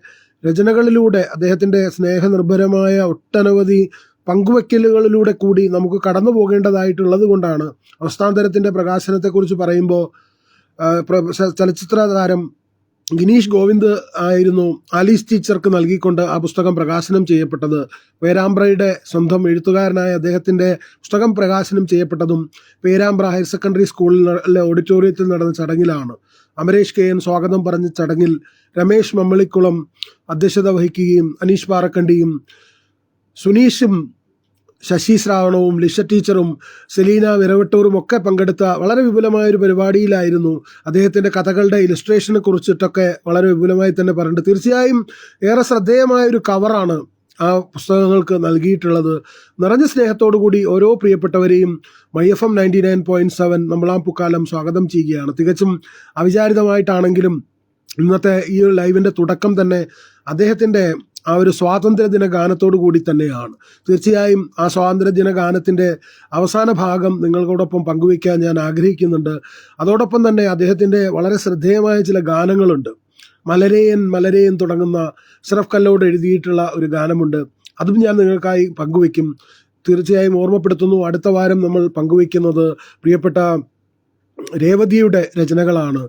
രചനകളിലൂടെ, അദ്ദേഹത്തിന്റെ സ്നേഹനിർഭരമായ ഒട്ടനവധി പങ്കുവെക്കലുകളിലൂടെ കൂടി നമുക്ക് കടന്നു പോകേണ്ടതായിട്ടുള്ളത് കൊണ്ടാണ് അവസ്ഥാന്തരത്തിന്റെ പ്രകാശനത്തെക്കുറിച്ച് പറയുമ്പോൾ ചലച്ചിത്ര താരം ഗിനീഷ് ഗോവിന്ദ് ആയിരുന്നു ആലീസ് ടീച്ചർക്ക് നൽകിക്കൊണ്ട് ആ പുസ്തകം പ്രകാശനം ചെയ്യപ്പെട്ടത്. പേരാമ്പ്രയുടെ സ്വന്തം എഴുത്തുകാരനായ അദ്ദേഹത്തിന്റെ പുസ്തകം പ്രകാശനം ചെയ്യപ്പെട്ടതും പേരാമ്പ്ര ഹയർ സെക്കൻഡറി സ്കൂളിലെ ഓഡിറ്റോറിയത്തിൽ നടന്ന ചടങ്ങിലാണ്. അമരേഷ് KN സ്വാഗതം പറഞ്ഞ ചടങ്ങിൽ രമേശ് മമ്മളിക്കുളം അധ്യക്ഷത വഹിക്കുകയും അനീഷ് പാറക്കണ്ടിയും സുനീഷും ശശി ശ്രാവണവും ലിഷ ടീച്ചറും സെലീന വിരവട്ടൂറും ഒക്കെ പങ്കെടുത്ത വളരെ വിപുലമായൊരു പരിപാടിയിലായിരുന്നു അദ്ദേഹത്തിൻ്റെ കഥകളുടെ ഇലസ്ട്രേഷനെ കുറിച്ചിട്ടൊക്കെ വളരെ വിപുലമായി തന്നെ പറഞ്ഞിട്ട്. തീർച്ചയായും ഏറെ ശ്രദ്ധേയമായൊരു കവറാണ് ആ പുസ്തകങ്ങൾക്ക് നൽകിയിട്ടുള്ളത്. നിറഞ്ഞ സ്നേഹത്തോടു കൂടി ഓരോ പ്രിയപ്പെട്ടവരെയും MyFM 99.7 നമ്മളാം പൂക്കാലം സ്വാഗതം ചെയ്യുകയാണ്. തികച്ചും അവിചാരിതമായിട്ടാണെങ്കിലും ഇന്നത്തെ ഈ ഒരു ലൈവിൻ്റെ തുടക്കം തന്നെ അദ്ദേഹത്തിൻ്റെ ആ ഒരു സ്വാതന്ത്ര്യദിന ഗാനത്തോടു കൂടി തന്നെയാണ്. തീർച്ചയായും ആ സ്വാതന്ത്ര്യദിന ഗാനത്തിൻ്റെ അവസാന ഭാഗം നിങ്ങളോടൊപ്പം പങ്കുവയ്ക്കാൻ ഞാൻ ആഗ്രഹിക്കുന്നുണ്ട്. അതോടൊപ്പം തന്നെ അദ്ദേഹത്തിൻ്റെ വളരെ ശ്രദ്ധേയമായ ചില ഗാനങ്ങളുണ്ട്. മലരേയൻ മലരേയൻ തുടങ്ങുന്ന അഷ്റഫ് കല്ലോട് എഴുതിയിട്ടുള്ള ഒരു ഗാനമുണ്ട്. അതും ഞാൻ നിങ്ങൾക്കായി പങ്കുവയ്ക്കും. തീർച്ചയായും ഓർമ്മപ്പെടുത്തുന്നു, അടുത്ത വാരം നമ്മൾ പങ്കുവയ്ക്കുന്നത് പ്രിയപ്പെട്ട രേവതിയുടെ രചനകളാണ്.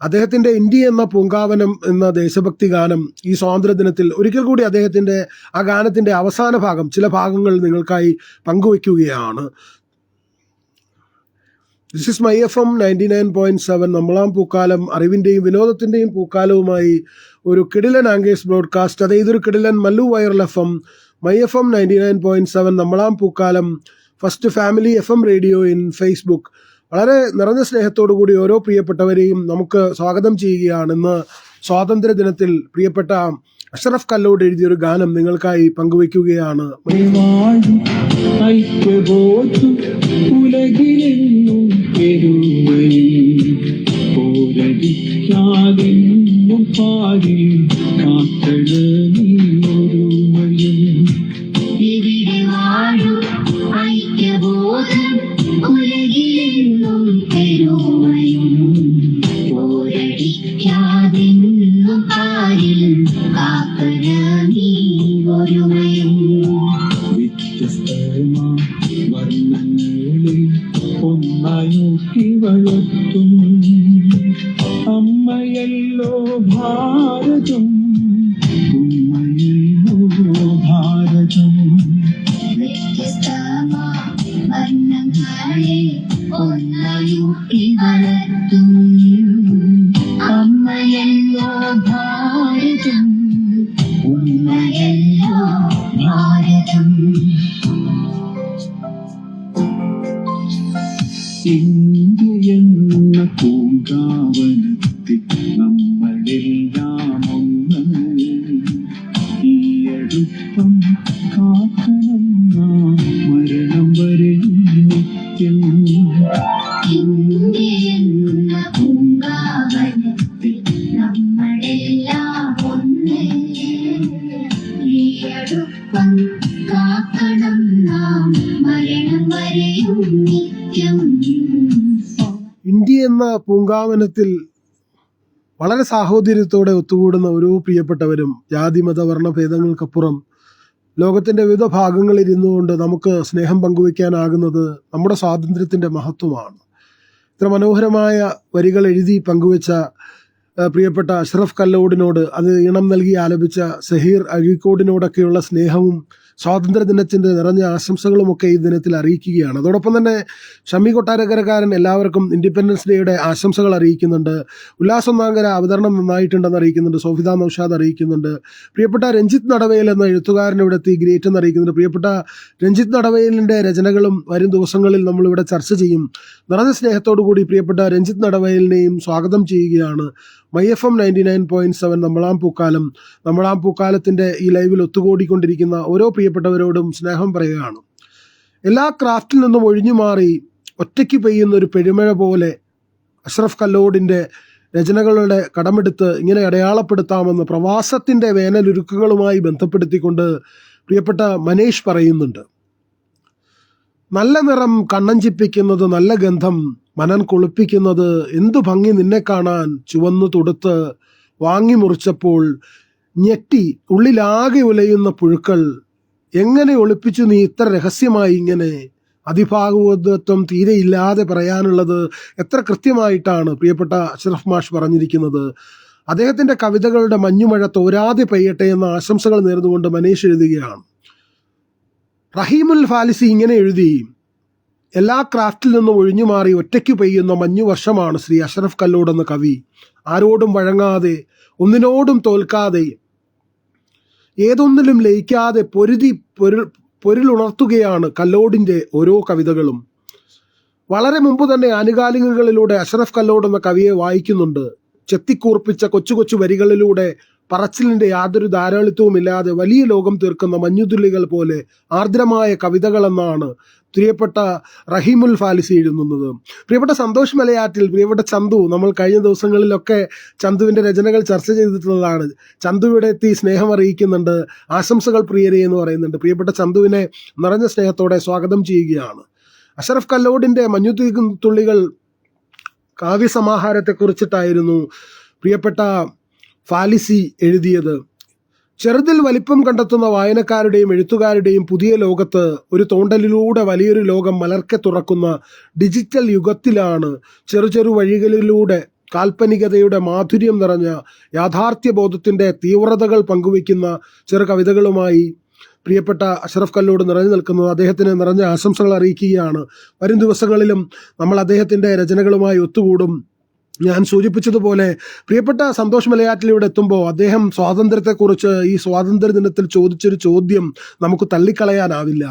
അദ്ദേഹത്തിൻ്റെ ഇന്ത്യ എന്ന പൂങ്കാവനം എന്ന ദേശഭക്തി ഗാനം ഈ സ്വാതന്ത്ര്യദിനത്തിൽ ഒരിക്കൽ കൂടി അദ്ദേഹത്തിൻ്റെ ആ ഗാനത്തിൻ്റെ അവസാന ഭാഗം, ചില ഭാഗങ്ങൾ നിങ്ങൾക്കായി പങ്കുവയ്ക്കുകയാണ്. ദിസ് ഇസ് MyFM 99.7 നമ്മളാം പൂക്കാലം, അറിവിൻ്റെയും വിനോദത്തിൻ്റെയും പൂക്കാലവുമായി ഒരു കിടിലൻ ആംഗേഴ്സ് ബ്രോഡ്കാസ്റ്റ്. അതായത് ഒരു കിടിലൻ Mallu viral FM MyFM 99.7 നമ്മളാം Pookkaalam, first family FM radio in Facebook. വളരെ നിറഞ്ഞ സ്നേഹത്തോടു കൂടി ഓരോ പ്രിയപ്പെട്ടവരെയും നമുക്ക് സ്വാഗതം ചെയ്യുകയാണ്. ഇന്ന് സ്വാതന്ത്ര്യ ദിനത്തിൽ പ്രിയപ്പെട്ട അഷ്റഫ് കല്ലോട് എഴുതിയൊരു ഗാനം നിങ്ങൾക്കായി പങ്കുവയ്ക്കുകയാണ്. വർണ്ണങ്ങളിൽ ഒന്നായി വളർത്തും അമ്മയല്ലോ ഭാരതം, ഉമ്മയല്ലോ ഭാരതം. വ്യത്യസ്തമാ വർണ്ണങ്ങളെ ഒന്നായൂട്ടി വളർത്തും അമ്മയല്ലോ ഭാരതം, ഉമ്മയല്ലോ ഭാരതം. ഇന്ത്യയെന്ന പൂങ്കാവനത്തിൽ നമ്മളെല്ലാം ഒന്ന്. ഈ അടുപ്പം കാക്കണം നാം മരണം വരെ നിത്യം. ഇന്ത്യയെന്ന പൂങ്കാവനത്തിൽ നമ്മളെല്ലാം ഒന്ന്. ഈ അടുപ്പം കാക്കണം നാം മരണം വരെയും നിത്യം. ഇന്ത്യ എന്ന പൂങ്കാവനത്തിൽ വളരെ സാഹോദര്യത്തോടെ ഒത്തുകൂടുന്ന ഓരോ പ്രിയപ്പെട്ടവരും ജാതി മത വർണ്ണ ഭേദങ്ങൾക്കപ്പുറം ലോകത്തിന്റെ വിവിധ ഭാഗങ്ങളിൽ ഇരുന്നുകൊണ്ട് നമുക്ക് സ്നേഹം പങ്കുവയ്ക്കാനാകുന്നത് നമ്മുടെ സ്വാതന്ത്ര്യത്തിന്റെ മഹത്വമാണ്. ഇത്ര മനോഹരമായ വരികൾ എഴുതി പങ്കുവച്ച പ്രിയപ്പെട്ട അഷ്റഫ് കല്ലോടിനോട്, അത് ഈണം നൽകി ആലപിച്ച സഹീർ അഴീക്കോടിനോടൊക്കെയുള്ള സ്നേഹവും സ്വാതന്ത്ര്യ ദിനത്തിന്റെ നിറഞ്ഞ ആശംസകളുമൊക്കെ ഈ ദിനത്തിൽ അറിയിക്കുകയാണ്. അതോടൊപ്പം തന്നെ ഷമ്മി കൊട്ടാരക്കരക്കാരൻ എല്ലാവർക്കും ഇൻഡിപെൻഡൻസ് ഡേയുടെ ആശംസകൾ അറിയിക്കുന്നുണ്ട്. ഉല്ലാസം നാങ്കര അവതരണം നന്നായിട്ടുണ്ടെന്ന് അറിയിക്കുന്നുണ്ട്. സോഫിത നൌഷാദ് അറിയിക്കുന്നുണ്ട്. പ്രിയപ്പെട്ട രഞ്ജിത്ത് നടവേൽ എന്ന എഴുത്തുകാരൻ ഇവിടെ എത്തി ഗ്രേറ്റ് എന്ന് അറിയിക്കുന്നുണ്ട്. പ്രിയപ്പെട്ട രഞ്ജിത്ത് നടവേലിന്റെ രചനകളും വരും ദിവസങ്ങളിൽ നമ്മളിവിടെ ചർച്ച ചെയ്യും. നിറഞ്ഞ സ്നേഹത്തോടു കൂടി പ്രിയപ്പെട്ട രഞ്ജിത്ത് നടവേലിനെയും സ്വാഗതം ചെയ്യുകയാണ്. MyFM 99.7 നമ്മളാം പൂക്കാലത്തിന്റെ ഈ ലൈവിൽ ഒത്തുകൂടിക്കൊണ്ടിരിക്കുന്ന ഓരോ പ്രിയപ്പെട്ടവരോടും സ്നേഹം പറയുകയാണ്. എല്ലാ ക്രാഫ്റ്റിൽ നിന്നും ഒഴിഞ്ഞു മാറി ഒറ്റയ്ക്ക് പെയ്യുന്ന ഒരു പെരുമഴ പോലെ അഷ്റഫ് കല്ലോടിന്റെ രചനകളുടെ കടമെടുത്ത് ഇങ്ങനെ അടയാളപ്പെടുത്താമെന്ന് പ്രവാസത്തിന്റെ വേനലുരുക്കുകളുമായി ബന്ധപ്പെടുത്തിക്കൊണ്ട് പ്രിയപ്പെട്ട മനേഷ് പറയുന്നുണ്ട്. നല്ല നിറം കണ്ണഞ്ചിപ്പിക്കുന്നത്, നല്ല ഗന്ധം മനൻ കുളിപ്പിക്കുന്നത്, എന്തു ഭംഗി നിന്നെ കാണാൻ ചുവന്നു തുടുത്ത് വാങ്ങി മുറിച്ചപ്പോൾ ഞെട്ടി ഉള്ളിലാകെ ഉലയുന്ന പുഴുക്കൾ, എങ്ങനെ ഒളിപ്പിച്ചു നീ ഇത്ര രഹസ്യമായി ഇങ്ങനെ. അതിഭാഗവതത്വം തീരെയില്ലാതെ പറയാനുള്ളത് എത്ര കൃത്യമായിട്ടാണ് പ്രിയപ്പെട്ട അഷ്റഫ് മാഷ് പറഞ്ഞിരിക്കുന്നത്. അദ്ദേഹത്തിന്റെ കവിതകളുടെ മഞ്ഞുമഴ തോരാതെ പെയ്യട്ടെ എന്ന ആശംസകൾ നേർന്നുകൊണ്ട് മനീഷ് എഴുതുകയാണ്. റഹീമുൽ ഫാലിസി ഇങ്ങനെ എഴുതി: എല്ലാ ക്രാഫ്റ്റിൽ നിന്നും ഒഴിഞ്ഞു മാറി ഒറ്റയ്ക്ക് പെയ്യുന്ന മഞ്ഞു വർഷമാണ് ശ്രീ അഷ്റഫ് കല്ലോട് എന്ന കവി. ആരോടും വഴങ്ങാതെ, ഒന്നിനോടും തോൽക്കാതെ, ഏതൊന്നിലും ലയിക്കാതെ പൊരുളുണർത്തുകയാണ് കല്ലോടിന്റെ ഓരോ കവിതകളും. വളരെ മുമ്പ് തന്നെ ആനുകാലികങ്ങളിലൂടെ അഷ്റഫ് കല്ലോട് എന്ന കവിയെ വായിക്കുന്നുണ്ട്. ചെത്തിക്കൂർപ്പിച്ച കൊച്ചു കൊച്ചു വരികളിലൂടെ പറച്ചിലിന്റെ യാതൊരു ധാരാളിത്വവുമില്ലാതെ വലിയ ലോകം തീർക്കുന്ന മഞ്ഞുതുള്ളികൾ പോലെ ആർദ്രമായ കവിതകളെന്നാണ് പ്രിയപ്പെട്ട റഹീമുൽ ഫാലിസി എഴുതുന്നത്. പ്രിയപ്പെട്ട സന്തോഷ് മലയാറ്റിൽ, പ്രിയപ്പെട്ട ചന്തു, നമ്മൾ കഴിഞ്ഞ ദിവസങ്ങളിലൊക്കെ ചന്തുവിന്റെ രചനകൾ ചർച്ച ചെയ്തിട്ടുള്ളതാണ്. ചന്തു ഇവിടെ എത്തി സ്നേഹം അറിയിക്കുന്നുണ്ട്. ആശംസകൾ പ്രിയരെ എന്ന് പറയുന്നുണ്ട്. പ്രിയപ്പെട്ട ചന്തുവിനെ നിറഞ്ഞ സ്നേഹത്തോടെ സ്വാഗതം ചെയ്യുകയാണ്. അഷ്റഫ് കല്ലോടിന്റെ മഞ്ഞുതുള്ളികൾ കാവ്യസമാഹാരത്തെക്കുറിച്ചിട്ടായിരുന്നു പ്രിയപ്പെട്ട ഫാലിസി എഴുതിയത്. ചെറുതിൽ വലിപ്പം കണ്ടെത്തുന്ന വായനക്കാരുടെയും എഴുത്തുകാരുടെയും പുതിയ ലോകത്ത് ഒരു തോണ്ടലിലൂടെ വലിയൊരു ലോകം മലർക്കെ തുറക്കുന്ന ഡിജിറ്റൽ യുഗത്തിലാണ് ചെറു വഴികളിലൂടെ കാൽപ്പനികതയുടെ മാധുര്യം നിറഞ്ഞ യാഥാർത്ഥ്യബോധത്തിന്റെ തീവ്രതകൾ പങ്കുവയ്ക്കുന്ന ചെറു കവിതകളുമായി പ്രിയപ്പെട്ട അഷ്റഫ് കല്ലോട് നിറഞ്ഞു നിൽക്കുന്നത്. അദ്ദേഹത്തിന് നിറഞ്ഞ ആശംസകൾ അറിയിക്കുകയാണ്. വരും ദിവസങ്ങളിലും നമ്മൾ അദ്ദേഹത്തിന്റെ രചനകളുമായി ഒത്തുകൂടും. ഞാൻ സൂചിപ്പിച്ചതുപോലെ പ്രിയപ്പെട്ട സന്തോഷ് മലയാറ്റിലൂടെ എത്തുമ്പോൾ അദ്ദേഹം സ്വാതന്ത്ര്യത്തെക്കുറിച്ച് ഈ സ്വാതന്ത്ര്യ ദിനത്തിൽ ചോദിച്ചൊരു ചോദ്യം നമുക്ക് തള്ളിക്കളയാനാവില്ല.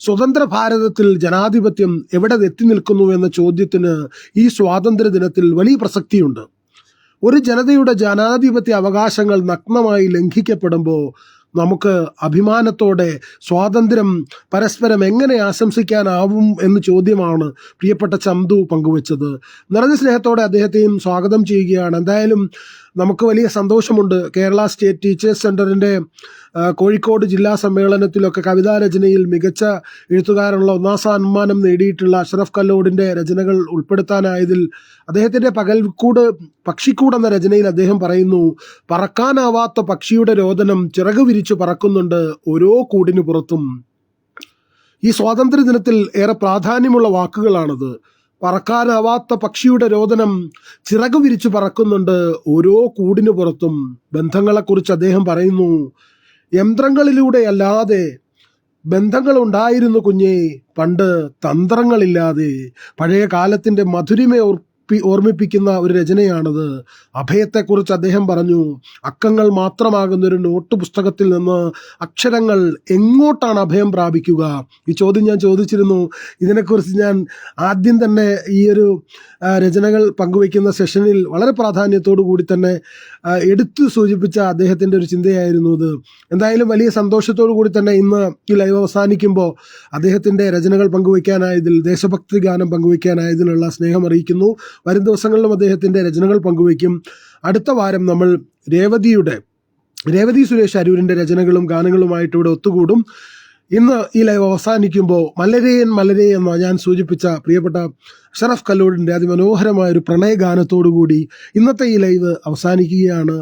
സ്വതന്ത്ര ഭാരതത്തിൽ ജനാധിപത്യം എവിടെ എത്തി നിൽക്കുന്നു എന്ന ചോദ്യത്തിന് ഈ സ്വാതന്ത്ര്യ ദിനത്തിൽ വലിയ പ്രസക്തിയുണ്ട്. ഒരു ജനതയുടെ ജനാധിപത്യ അവകാശങ്ങൾ നഗ്നമായി ലംഘിക്കപ്പെടുമ്പോൾ നമുക്ക് അഭിമാനത്തോടെ സ്വാതന്ത്ര്യം പരസ്പരം എങ്ങനെ ആശംസിക്കാനാവും എന്ന ചോദ്യമാണ് പ്രിയപ്പെട്ട ചന്തു പങ്കുവച്ചത്. നിറഞ്ഞ സ്നേഹത്തോടെ അദ്ദേഹത്തെയും സ്വാഗതം ചെയ്യുകയാണ്. എന്തായാലും നമുക്ക് വലിയ സന്തോഷമുണ്ട്. കേരള സ്റ്റേറ്റ് ടീച്ചേഴ്സ് സെന്ററിന്റെ കോഴിക്കോട് ജില്ലാ സമ്മേളനത്തിലൊക്കെ കവിതാരചനയിൽ മികച്ച എഴുത്തുകാരനുള്ള ഒന്നാം സമ്മാനം നേടിയിട്ടുള്ള അഷ്റഫ് കല്ലോടിന്റെ രചനകൾ ഉൾപ്പെടുത്താനായതിൽ അദ്ദേഹത്തിന്റെ പക്ഷിക്കൂട് എന്ന രചനയിൽ അദ്ദേഹം പറയുന്നു: പറക്കാനാവാത്ത പക്ഷിയുടെ രോദനം ചിറകു വിരിച്ചു പറക്കുന്നുണ്ട് ഓരോ കൂടിനു പുറത്തും. ഈ സ്വാതന്ത്ര്യ ദിനത്തിൽ ഏറെ പ്രാധാന്യമുള്ള വാക്കുകളാണത്. പറക്കാനാവാത്ത പക്ഷിയുടെ രോദനം ചിറകു വിരിച്ചു പറക്കുന്നുണ്ട് ഓരോ കൂടിനു പുറത്തും. ബന്ധങ്ങളെക്കുറിച്ച് അദ്ദേഹം പറയുന്നു, യന്ത്രങ്ങളിലൂടെയല്ലാതെ ബന്ധങ്ങളുണ്ടായിരുന്നു കുഞ്ഞേ, പണ്ട് തന്ത്രങ്ങളില്ലാതെ. പഴയ കാലത്തിന്റെ മധുരിമ ഓർമ്മിപ്പിക്കുന്ന ഒരു രചനയാണത്. അഭയത്തെക്കുറിച്ച് അദ്ദേഹം പറഞ്ഞു, അക്കങ്ങൾ മാത്രമാകുന്ന ഒരു നോട്ട് പുസ്തകത്തിൽ നിന്ന് അക്ഷരങ്ങൾ എങ്ങോട്ടാണ് അഭയം പ്രാപിക്കുക? ഈ ചോദ്യം ഞാൻ ചോദിച്ചിരുന്നു. ഇതിനെക്കുറിച്ച് ഞാൻ ആദ്യം തന്നെ ഈ ഒരു രചനകൾ പങ്കുവയ്ക്കുന്ന സെഷനിൽ വളരെ പ്രാധാന്യത്തോടു കൂടി തന്നെ എടുത്തു സൂചിപ്പിച്ച അദ്ദേഹത്തിൻ്റെ ഒരു ചിന്തയായിരുന്നു ഇത്. എന്തായാലും വലിയ സന്തോഷത്തോടു കൂടി തന്നെ ഇന്ന് ഈ ലൈവ് അവസാനിക്കുമ്പോൾ അദ്ദേഹത്തിൻ്റെ രചനകൾ പങ്കുവയ്ക്കാനായതിൽ, ദേശഭക്തി ഗാനം പങ്കുവയ്ക്കാനായതിലുള്ള സ്നേഹം അറിയിക്കുന്നു. വരും ദിവസങ്ങളിലും അദ്ദേഹത്തിൻ്റെ രചനകൾ പങ്കുവയ്ക്കും. അടുത്ത വാരം നമ്മൾ രേവതി സുരേഷ് അരൂരിൻ്റെ രചനകളും ഗാനങ്ങളുമായിട്ട് ഇവിടെ ഒത്തുകൂടും. ഇന്ന് ഈ ലൈവ് അവസാനിക്കുമ്പോൾ മലരേ എന്ന ഞാൻ സൂചിപ്പിച്ച പ്രിയപ്പെട്ട അഷ്റഫ് കല്ലൂടിൻ്റെ അതിമനോഹരമായ ഒരു പ്രണയഗാനത്തോടു കൂടി ഇന്നത്തെ ഈ ലൈവ് അവസാനിക്കുകയാണ്.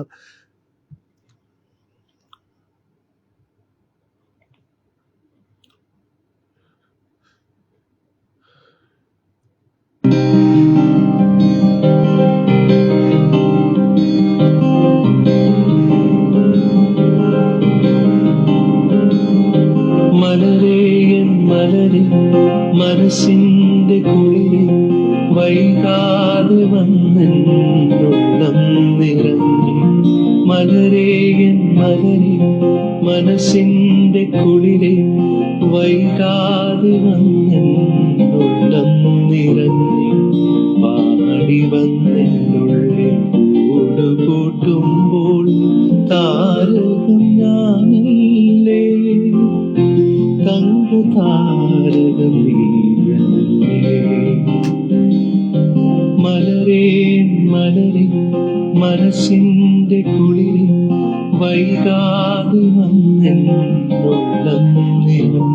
മലരെ മനസ്സിന്റെ കുളിരെ വൈകാതെ വന്നെന്നുള്ളം നിറഞ്ഞു. മലരെ മനസ്സിന്റെ കുളിരെ വൈകാതെ വന്നെന്നുള്ളം നിറഞ്ഞു. പാടി വന്നെന്നുള്ളിൽ കൂടുകൂട്ടുമ്പോൾ താരകം ഞാനില്ലേ, തങ്കതാരകം നീയല്ലേ. മലരെ മനസ്സിന്റെ കുളിരെ വൈകാതെ വന്നെന്നുള്ളം നിറഞ്ഞു.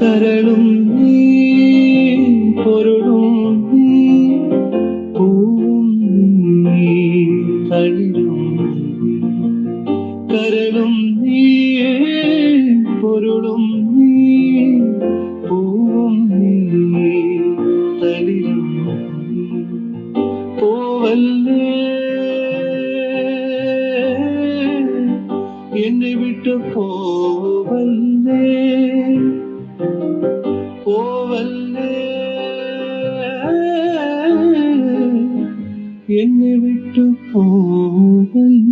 കരളും നീ പൊരുളും നീ പൂവും നീ തളിരും. കരളും നീ പൊരുളും നീ പൂവും നീ തളിരും. പോവല്ലേ എന്നെ വിട്ടു പോവല്ലേ, പോവല്ലേ എന്നെ വിട്ടു പോവല്ലേ.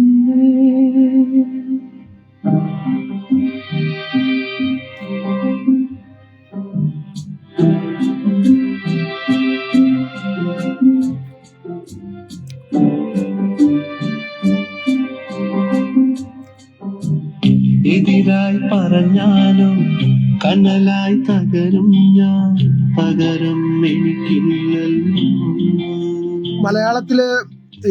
എതിരായി പറഞ്ഞാലും കനലായി തകരും ഞാൻ, പകരം എനിക്കില്ലല്ലോ. മലയാളത്തിലെ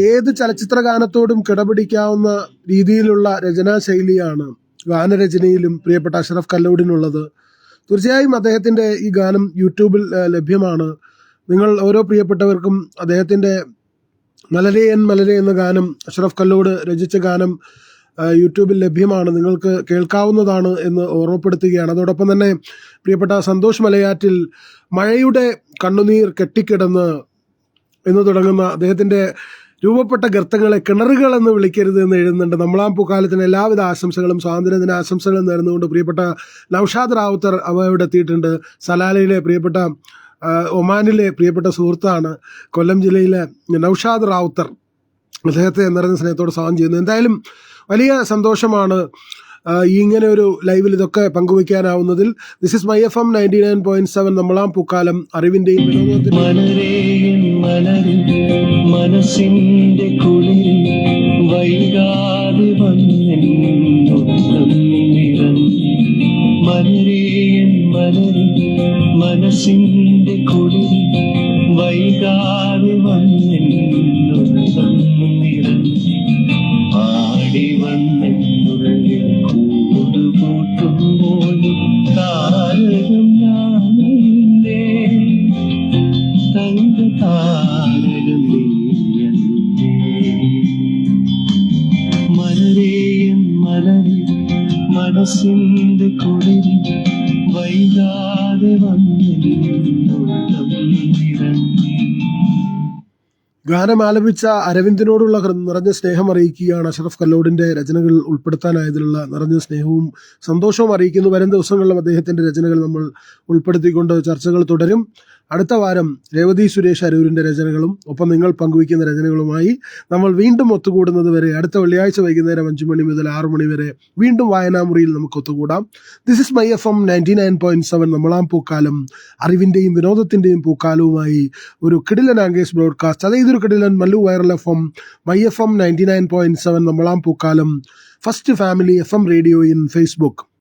ഏത് ചലച്ചിത്ര ഗാനത്തോടും കിടപിടിക്കാവുന്ന രീതിയിലുള്ള രചനാ ശൈലിയാണ് ഗാനരചനയിലും പ്രിയപ്പെട്ട അഷ്റഫ് കല്ലൂടിനുള്ളത്. തീർച്ചയായും അദ്ദേഹത്തിൻ്റെ ഈ ഗാനം യൂട്യൂബിൽ ലഭ്യമാണ്. നിങ്ങൾ ഓരോ പ്രിയപ്പെട്ടവർക്കും അദ്ദേഹത്തിൻ്റെ മലരേ എന്ന ഗാനം, അഷ്റഫ് കല്ലൂട് രചിച്ച ഗാനം യൂട്യൂബിൽ ലഭ്യമാണ്, നിങ്ങൾക്ക് കേൾക്കാവുന്നതാണ് എന്ന് ഓർമ്മപ്പെടുത്തുകയാണ്. അതോടൊപ്പം തന്നെ പ്രിയപ്പെട്ട സന്തോഷ് മലയാറ്റിൽ മഴയുടെ കണ്ണുനീർ കെട്ടിക്കിടന്ന് എന്ന് തുടങ്ങുന്ന അദ്ദേഹത്തിൻ്റെ രൂപപ്പെട്ട ഗർത്തങ്ങളെ കിണറുകൾ എന്ന് വിളിക്കരുത് എന്ന് എഴുതുന്നുണ്ട്. നമ്മളാം പൂക്കാലത്തിന് എല്ലാവിധ ആശംസകളും സ്വാതന്ത്ര്യദിന ആശംസകളും നേർന്നുകൊണ്ട് പ്രിയപ്പെട്ട നൗഷാദ് റാവുത്തർ അവിടെ എത്തിയിട്ടുണ്ട്. സലാലയിലെ പ്രിയപ്പെട്ട ഒമാനിലെ പ്രിയപ്പെട്ട സുഹൃത്താണ് കൊല്ലം ജില്ലയിലെ നൗഷാദ് റാവുത്തർ. അദ്ദേഹത്തെ നിറഞ്ഞ സ്നേഹത്തോട് സ്വാഗതം ചെയ്യുന്നു. എന്തായാലും വലിയ സന്തോഷമാണ് ഇങ്ങനെ ഒരു ലൈവിൽ ഇതൊക്കെ പങ്കുവയ്ക്കാനാവുന്നതിൽ. ദിസ് ഇസ് മൈ FM 99.7 നമ്മളാം പൂക്കാലം, അറിവിന്റെയും മനസ്സിന്റെ കുളിരിൽ വൈകാതെ മനസ്സിന്റെ കുളിരിൽ വൈകാതെ പാടി വന്നുള്ളിൽ കൂടുകൂട്ടും ഗാനം ആലപിച്ച അരവിന്ദിനോടുള്ള നിറഞ്ഞ സ്നേഹം അറിയിക്കുകയാണ്. അഷ്റഫ് കല്ലോടിന്റെ രചനകൾ ഉൾപ്പെടുത്താനായതിലുള്ള നിറഞ്ഞ സ്നേഹവും സന്തോഷവും അറിയിക്കുന്നു. വരും ദിവസങ്ങളിലും അദ്ദേഹത്തിന്റെ രചനകൾ നമ്മൾ ഉൾപ്പെടുത്തിക്കൊണ്ട് ചർച്ചകൾ തുടരും. അടുത്ത വാരം രേവതി സുരേഷ് അരൂരിന്റെ രചനകളും ഒപ്പം നിങ്ങൾ പങ്കുവയ്ക്കുന്ന രചനകളുമായി നമ്മൾ വീണ്ടും ഒത്തുകൂടുന്നത് വരെ അടുത്ത വെള്ളിയാഴ്ച വൈകുന്നേരം 5 മണി മുതൽ 6 മണി വരെ വീണ്ടും വായനാമുറിയിൽ നമുക്ക് ഒത്തുകൂടാം. ദിസ് ഇസ് മൈ FM 99.7 നമ്മളാം പൂക്കാലം, അറിവിന്റെയും വിനോദത്തിന്റെയും പൂക്കാലവുമായി ഒരു കിടിലൻ ആംഗേഴ്സ് ബ്രോഡ്കാസ്റ്റ്. അതെ, ഇതൊരു കിടിലൻ Mallu viral FM my FM 99.7 നമ്മളാം Pookkaalam, first family FM radio in Facebook.